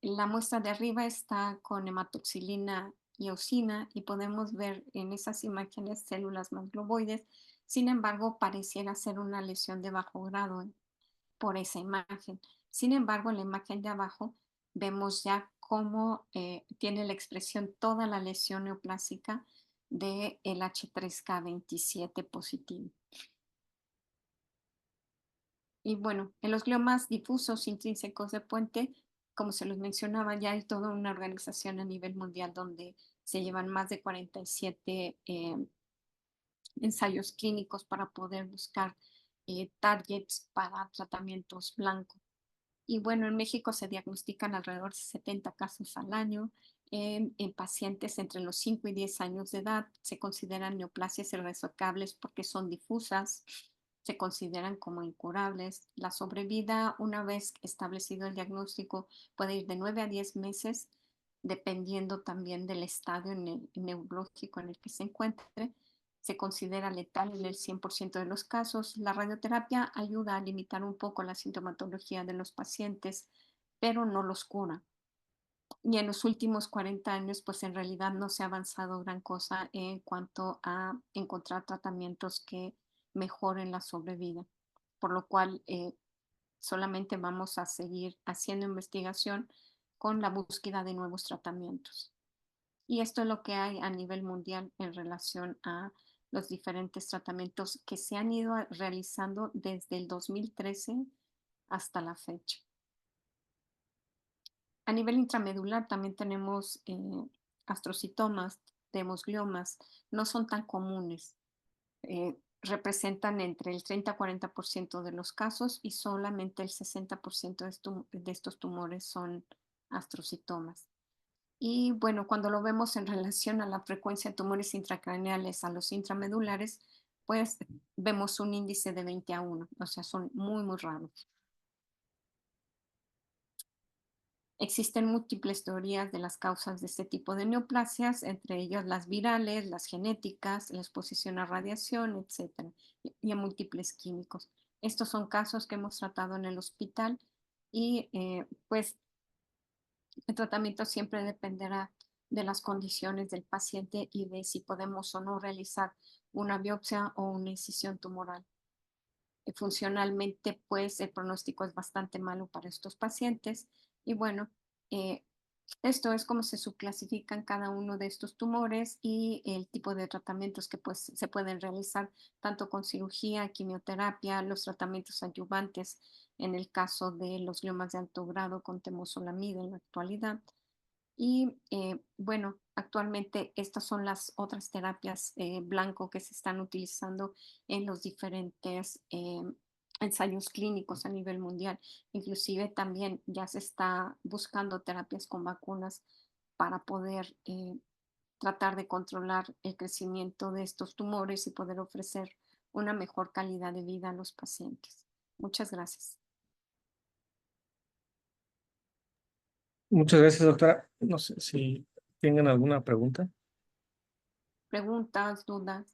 la muestra de arriba está con hematoxilina y eosina y podemos ver en esas imágenes células más globoides. Sin embargo, pareciera ser una lesión de bajo grado por esa imagen. Sin embargo, en la imagen de abajo vemos ya cómo tiene la expresión toda la lesión neoplásica de el H3K27 positivo. Y bueno, en los gliomas difusos intrínsecos de puente, como se los mencionaba, ya hay toda una organización a nivel mundial donde se llevan más de 47 ensayos clínicos para poder buscar targets para tratamientos blancos. Y bueno, en México se diagnostican alrededor de 70 casos al año en pacientes entre los 5 y 10 años de edad. Se consideran neoplasias irresocables porque son difusas, se consideran como incurables. La sobrevida, una vez establecido el diagnóstico, puede ir de 9 a 10 meses, dependiendo también del estadio neurológico en el que se encuentre. Se considera letal en el 100% de los casos. La radioterapia ayuda a limitar un poco la sintomatología de los pacientes, pero no los cura. Y en los últimos 40 años, pues en realidad no se ha avanzado gran cosa en cuanto a encontrar tratamientos que mejoren la sobrevida, por lo cual solamente vamos a seguir haciendo investigación con la búsqueda de nuevos tratamientos. Y esto es lo que hay a nivel mundial en relación a los diferentes tratamientos que se han ido realizando desde el 2013 hasta la fecha. A nivel intramedular también tenemos astrocitomas, tenemos gliomas, no son tan comunes. Representan entre el 30 a 40% de los casos y solamente el 60% de estos tumores son astrocitomas. Y bueno, cuando lo vemos en relación a la frecuencia de tumores intracraneales a los intramedulares, pues vemos un índice de 20 a 1, o sea, son muy, muy raros. Existen múltiples teorías de las causas de este tipo de neoplasias, entre ellas las virales, las genéticas, la exposición a radiación, etcétera, y a múltiples químicos. Estos son casos que hemos tratado en el hospital y pues el tratamiento siempre dependerá de las condiciones del paciente y de si podemos o no realizar una biopsia o una incisión tumoral. Funcionalmente, pues el pronóstico es bastante malo para estos pacientes y bueno, eh, esto es como se subclasifican cada uno de estos tumores y el tipo de tratamientos que pues, se pueden realizar tanto con cirugía, quimioterapia, los tratamientos adyuvantes en el caso de los gliomas de alto grado con temozolomida en la actualidad. Y bueno, actualmente estas son las otras terapias blanco que se están utilizando en los diferentes ensayos clínicos a nivel mundial. Inclusive también ya se está buscando terapias con vacunas para poder tratar de controlar el crecimiento de estos tumores y poder ofrecer una mejor calidad de vida a los pacientes. Muchas gracias. Muchas gracias, doctora. No sé si tengan alguna pregunta. ¿Preguntas, dudas?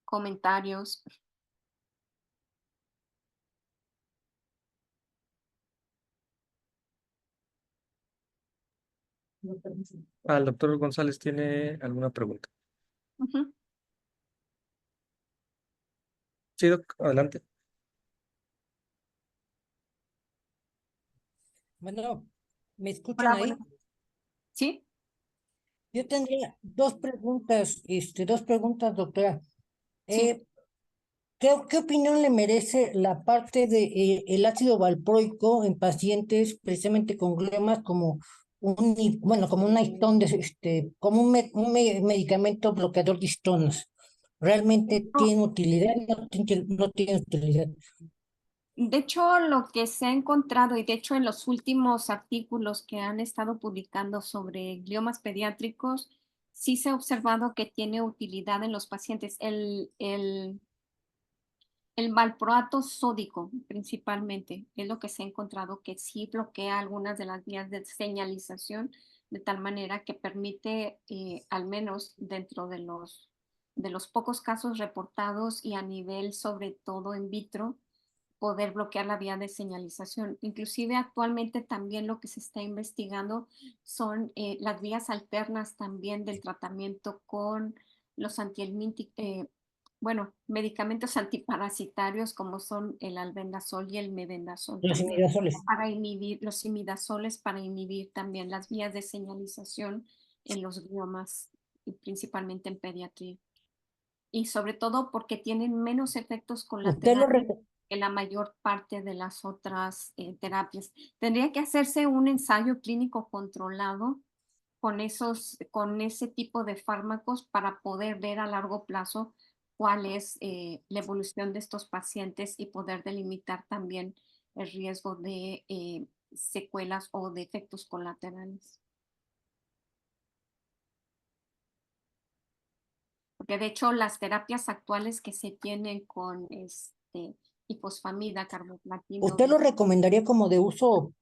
¿Comentarios? ¿El doctor González tiene alguna pregunta? Ujú. Sí, doc, adelante. Bueno, ¿me escuchan Hola, ahí? bueno. ¿Sí? Yo tendría dos preguntas, doctora. Sí. Eh, ¿qué opinión le merece la parte de el ácido valproico en pacientes precisamente con gliomas como bueno, como una histón como medicamento bloqueador de histonas? ¿Realmente No, tiene utilidad? No tiene utilidad. de hecho, lo que se ha encontrado, y de hecho en los últimos artículos que han estado publicando sobre gliomas pediátricos, sí se ha observado que tiene utilidad en los pacientes. El valproato sódico, principalmente, es lo que se ha encontrado que sí bloquea algunas de las vías de señalización, de tal manera que permite, al menos dentro de los pocos casos reportados y a nivel sobre todo in vitro, poder bloquear la vía de señalización. Inclusive actualmente también lo que se está investigando son las vías alternas también del tratamiento con los antihelmínticos, bueno, medicamentos antiparasitarios como son el albendazol y el mebendazol Los también, imidazoles. para inhibir los imidazoles, para inhibir también las vías de señalización en los gliomas y principalmente en pediatría. Y sobre todo porque tienen menos efectos Usted lo, colaterales que la mayor parte de las otras terapias. Tendría que hacerse un ensayo clínico controlado con ese tipo de fármacos para poder ver a largo plazo cuál es la evolución de estos pacientes y poder delimitar también el riesgo de secuelas o de efectos colaterales. Porque de hecho las terapias actuales que se tienen con ifosfamida, carboplatino, ¿Usted lo recomendaría como de uso?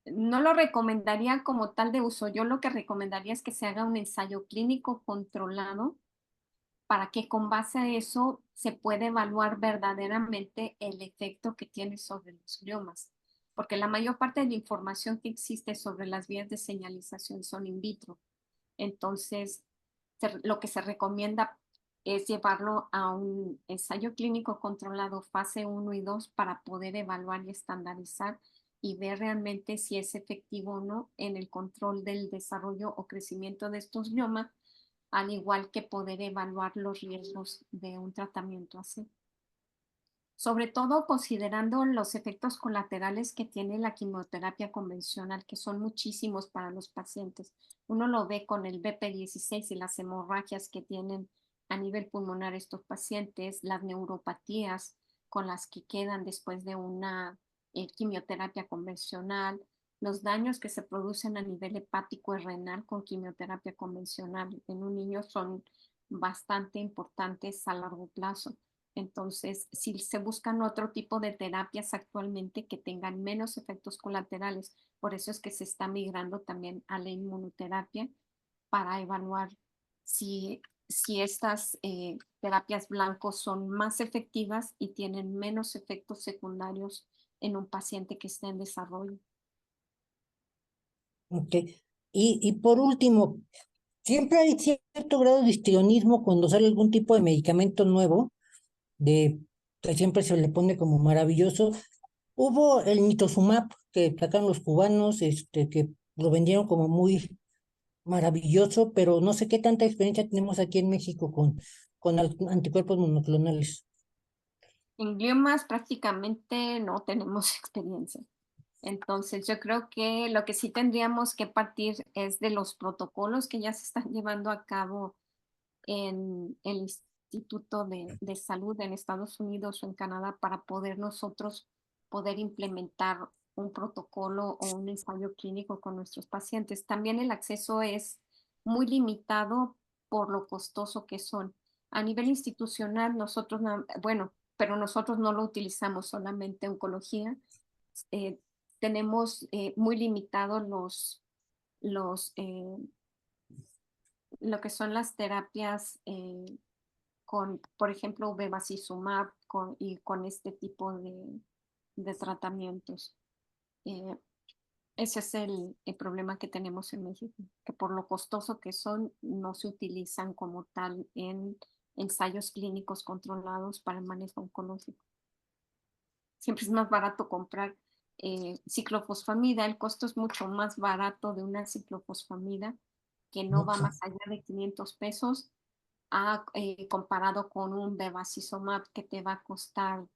no lo recomendaría como tal de uso. Yo lo que recomendaría es que se haga un ensayo clínico controlado para que con base a eso se pueda evaluar verdaderamente el efecto que tiene sobre los gliomas. Porque la mayor parte de la información que existe sobre las vías de señalización son in vitro. Entonces, lo que se recomienda es llevarlo a un ensayo clínico controlado fase 1 y 2 para poder evaluar y estandarizar y ver realmente si es efectivo o no en el control del desarrollo o crecimiento de estos gliomas, al igual que poder evaluar los riesgos de un tratamiento así. Sobre todo considerando los efectos colaterales que tiene la quimioterapia convencional, que son muchísimos para los pacientes. Uno lo ve con el BP16 y las hemorragias que tienen a nivel pulmonar estos pacientes, las neuropatías con las que quedan después de una quimioterapia convencional, los daños que se producen a nivel hepático y renal con quimioterapia convencional en un niño son bastante importantes a largo plazo. Entonces, si se buscan otro tipo de terapias actualmente que tengan menos efectos colaterales, por eso es que se está migrando también a la inmunoterapia para evaluar si estas terapias blancos son más efectivas y tienen menos efectos secundarios en un paciente que está en desarrollo. Ok. Y por último, siempre hay cierto grado de histrionismo cuando sale algún tipo de medicamento nuevo, de que siempre se le pone como maravilloso. Hubo el Nitozumab que sacaron los cubanos, que lo vendieron como muy maravilloso, pero no sé qué tanta experiencia tenemos aquí en México con anticuerpos monoclonales. En gliomas prácticamente no tenemos experiencia. Entonces, yo creo que lo que sí tendríamos que partir es de los protocolos que ya se están llevando a cabo en el Instituto de Salud en Estados Unidos o en Canadá para poder nosotros poder implementar un protocolo o un ensayo clínico con nuestros pacientes. También el acceso es muy limitado por lo costoso que son. A nivel institucional, nosotros, bueno, pero nosotros no lo utilizamos solamente oncología. Eh, tenemos muy limitados los lo que son las terapias con, por ejemplo, bevacizumab y con este tipo de tratamientos. Eh, ese es el problema que tenemos en México, que por lo costoso que son, no se utilizan como tal en ensayos clínicos controlados para el manejo oncológico. Siempre es más barato comprar ciclofosfamida, el costo es mucho más barato de una ciclofosfamida que no va más allá de 500 pesos comparado con un bevacizumab que te va a costar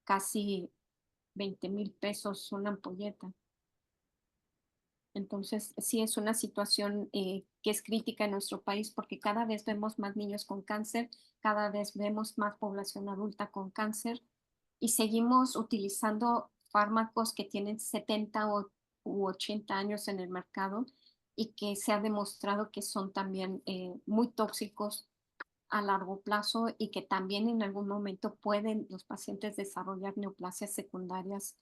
casi 20,000 pesos una ampolleta. Entonces, sí es una situación que es crítica en nuestro país porque cada vez vemos más niños con cáncer, cada vez vemos más población adulta con cáncer y seguimos utilizando fármacos que tienen 70 u 80 años en el mercado y que se ha demostrado que son también muy tóxicos a largo plazo y que también en algún momento pueden los pacientes desarrollar neoplasias secundarias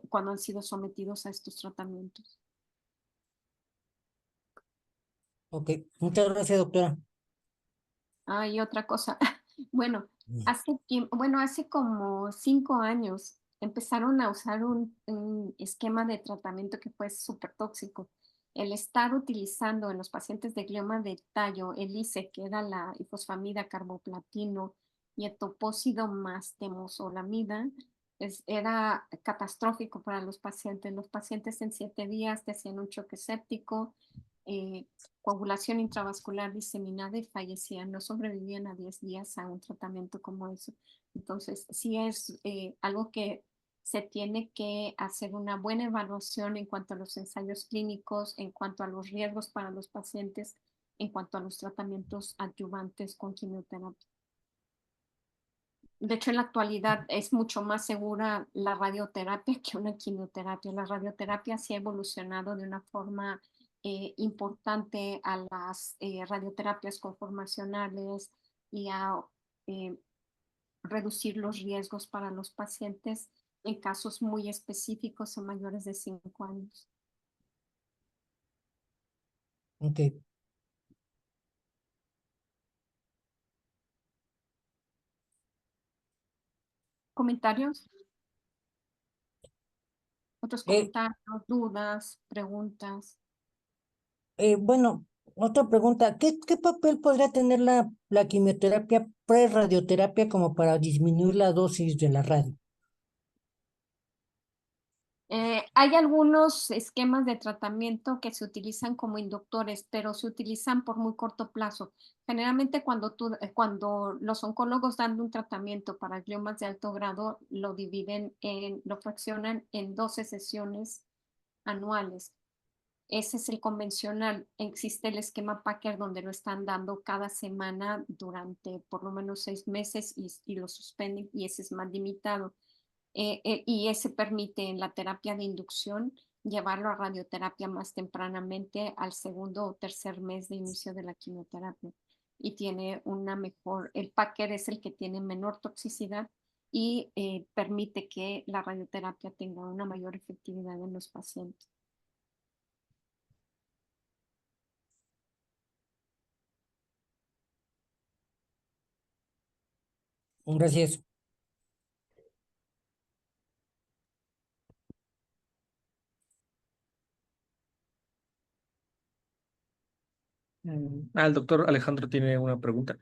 cuando han sido sometidos a estos tratamientos. Ok, muchas gracias, doctora. Y otra cosa, bueno, hace como 5 años empezaron a usar un esquema de tratamiento que fue súper tóxico. el estar utilizando en los pacientes de glioma de tallo el ICE, que era la ifosfamida, carboplatino y etopósido más temozolomida, era catastrófico para los pacientes. Los pacientes en 7 días te hacían un choque séptico, coagulación intravascular diseminada y fallecían. No sobrevivían a 10 días a un tratamiento como eso. Entonces, sí es algo que se tiene que hacer una buena evaluación en cuanto a los ensayos clínicos, en cuanto a los riesgos para los pacientes, en cuanto a los tratamientos adyuvantes con quimioterapia. De hecho, en la actualidad es mucho más segura la radioterapia que una quimioterapia. La radioterapia sí ha evolucionado de una forma importante a las radioterapias conformacionales y a reducir los riesgos para los pacientes en casos muy específicos o mayores de 5 años. Ok. ¿Comentarios? ¿Otros Eh, comentarios, dudas, preguntas? Bueno, otra pregunta. ¿Qué papel podría tener la quimioterapia pre-radioterapia como para disminuir la dosis de la radio? Hay algunos esquemas de tratamiento que se utilizan como inductores, pero se utilizan por muy corto plazo. Generalmente cuando los oncólogos dan un tratamiento para gliomas de alto grado, lo fraccionan en 12 sesiones anuales. Ese es el convencional. Existe el esquema Packer donde lo están dando cada semana durante por lo menos 6 meses y lo suspenden y ese es más limitado. Y ese permite en la terapia de inducción llevarlo a radioterapia más tempranamente al segundo o tercer mes de inicio de la quimioterapia. Y tiene el Packer es el que tiene menor toxicidad y permite que la radioterapia tenga una mayor efectividad en los pacientes. Gracias. El doctor Alejandro tiene una pregunta.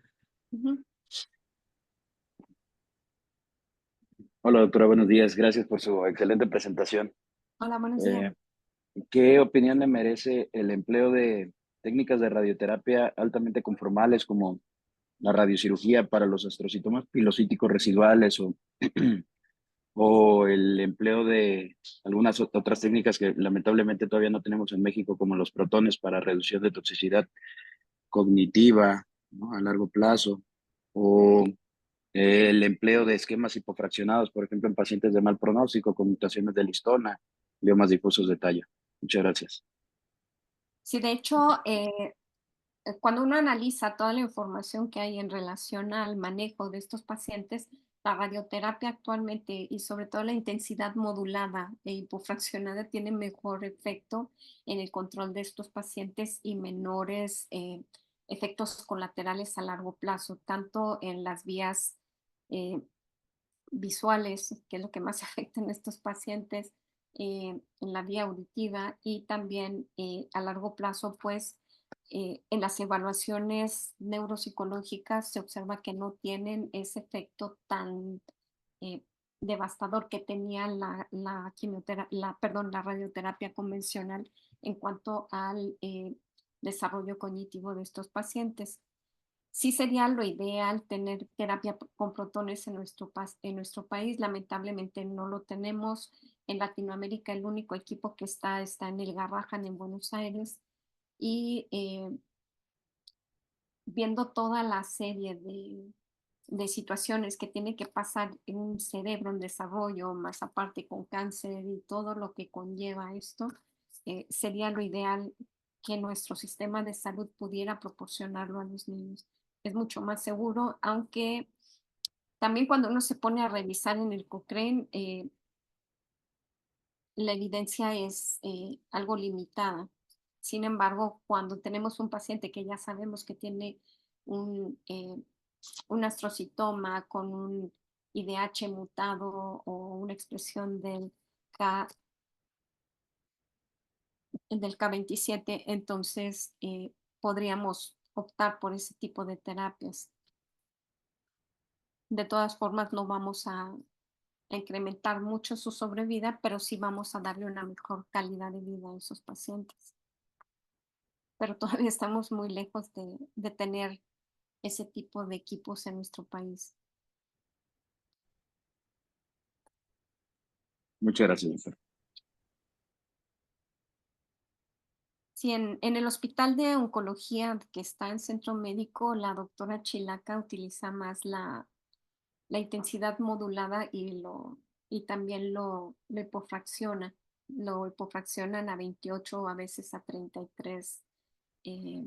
Ujú. Hola, doctora, buenos días. Gracias por su excelente presentación. Hola, buenos días. ¿Qué opinión le merece el empleo de técnicas de radioterapia altamente conformales como la radiocirugía para los astrocitomas pilocíticos residuales o el empleo de algunas otras técnicas que lamentablemente todavía no tenemos en México, como los protones para reducción de toxicidad cognitiva, ¿no?, a largo plazo, o el empleo de esquemas hipofraccionados, por ejemplo, en pacientes de mal pronóstico, con mutaciones de listona, gliomas difusos de tallo? Muchas gracias. Sí, de hecho, cuando uno analiza toda la información que hay en relación al manejo de estos pacientes, la radioterapia actualmente y sobre todo la intensidad modulada e hipofraccionada tiene mejor efecto en el control de estos pacientes y menores efectos colaterales a largo plazo, tanto en las vías eh, visuales, que es lo que más afecta en estos pacientes, en la vía auditiva y también a largo plazo, pues en las evaluaciones neuropsicológicas se observa que no tienen ese efecto tan eh, devastador que tenía la radioterapia convencional en cuanto al desarrollo cognitivo de estos pacientes. Sí sería lo ideal tener terapia con protones en nuestro país. Lamentablemente no lo tenemos. En Latinoamérica el único equipo que está en el Garrahan en Buenos Aires. Y viendo toda la serie de situaciones que tiene que pasar en un cerebro en desarrollo, más aparte con cáncer y todo lo que conlleva esto, sería lo ideal que nuestro sistema de salud pudiera proporcionarlo a los niños. Es mucho más seguro, aunque también cuando uno se pone a revisar en el Cochrane, la evidencia es algo limitada. Sin embargo, cuando tenemos un paciente que ya sabemos que tiene un astrocitoma con un IDH mutado o una expresión del del K27, entonces podríamos optar por ese tipo de terapias. De todas formas, no vamos a incrementar mucho su sobrevida, pero sí vamos a darle una mejor calidad de vida a esos pacientes. Pero todavía estamos muy lejos de tener ese tipo de equipos en nuestro país. Muchas gracias, doctor. Sí, en el hospital de oncología que está en centro médico, la doctora Chilaca utiliza más la intensidad modulada y también lo hipofracciona. Lo hipofraccionan a 28 o a veces a 33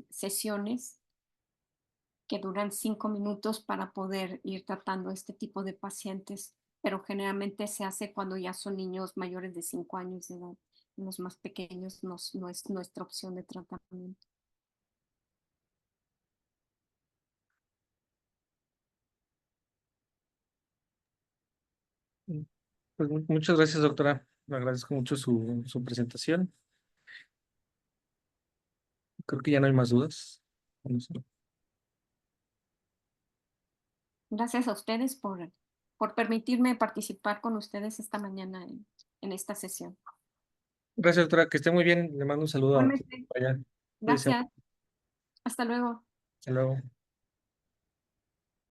sesiones que duran 5 minutos para poder ir tratando este tipo de pacientes, pero generalmente se hace cuando ya son niños mayores de 5 años de edad. Los más pequeños no es nuestra opción de tratamiento. Pues muchas gracias, doctora. Le agradezco mucho su presentación. Creo que ya no hay más dudas. No sé. Gracias a ustedes por permitirme participar con ustedes esta mañana en esta sesión. Gracias, doctora. Que esté muy bien. Le mando un saludo a Igualmente, allá. Cuídese. gracias. Hasta luego. Hasta luego.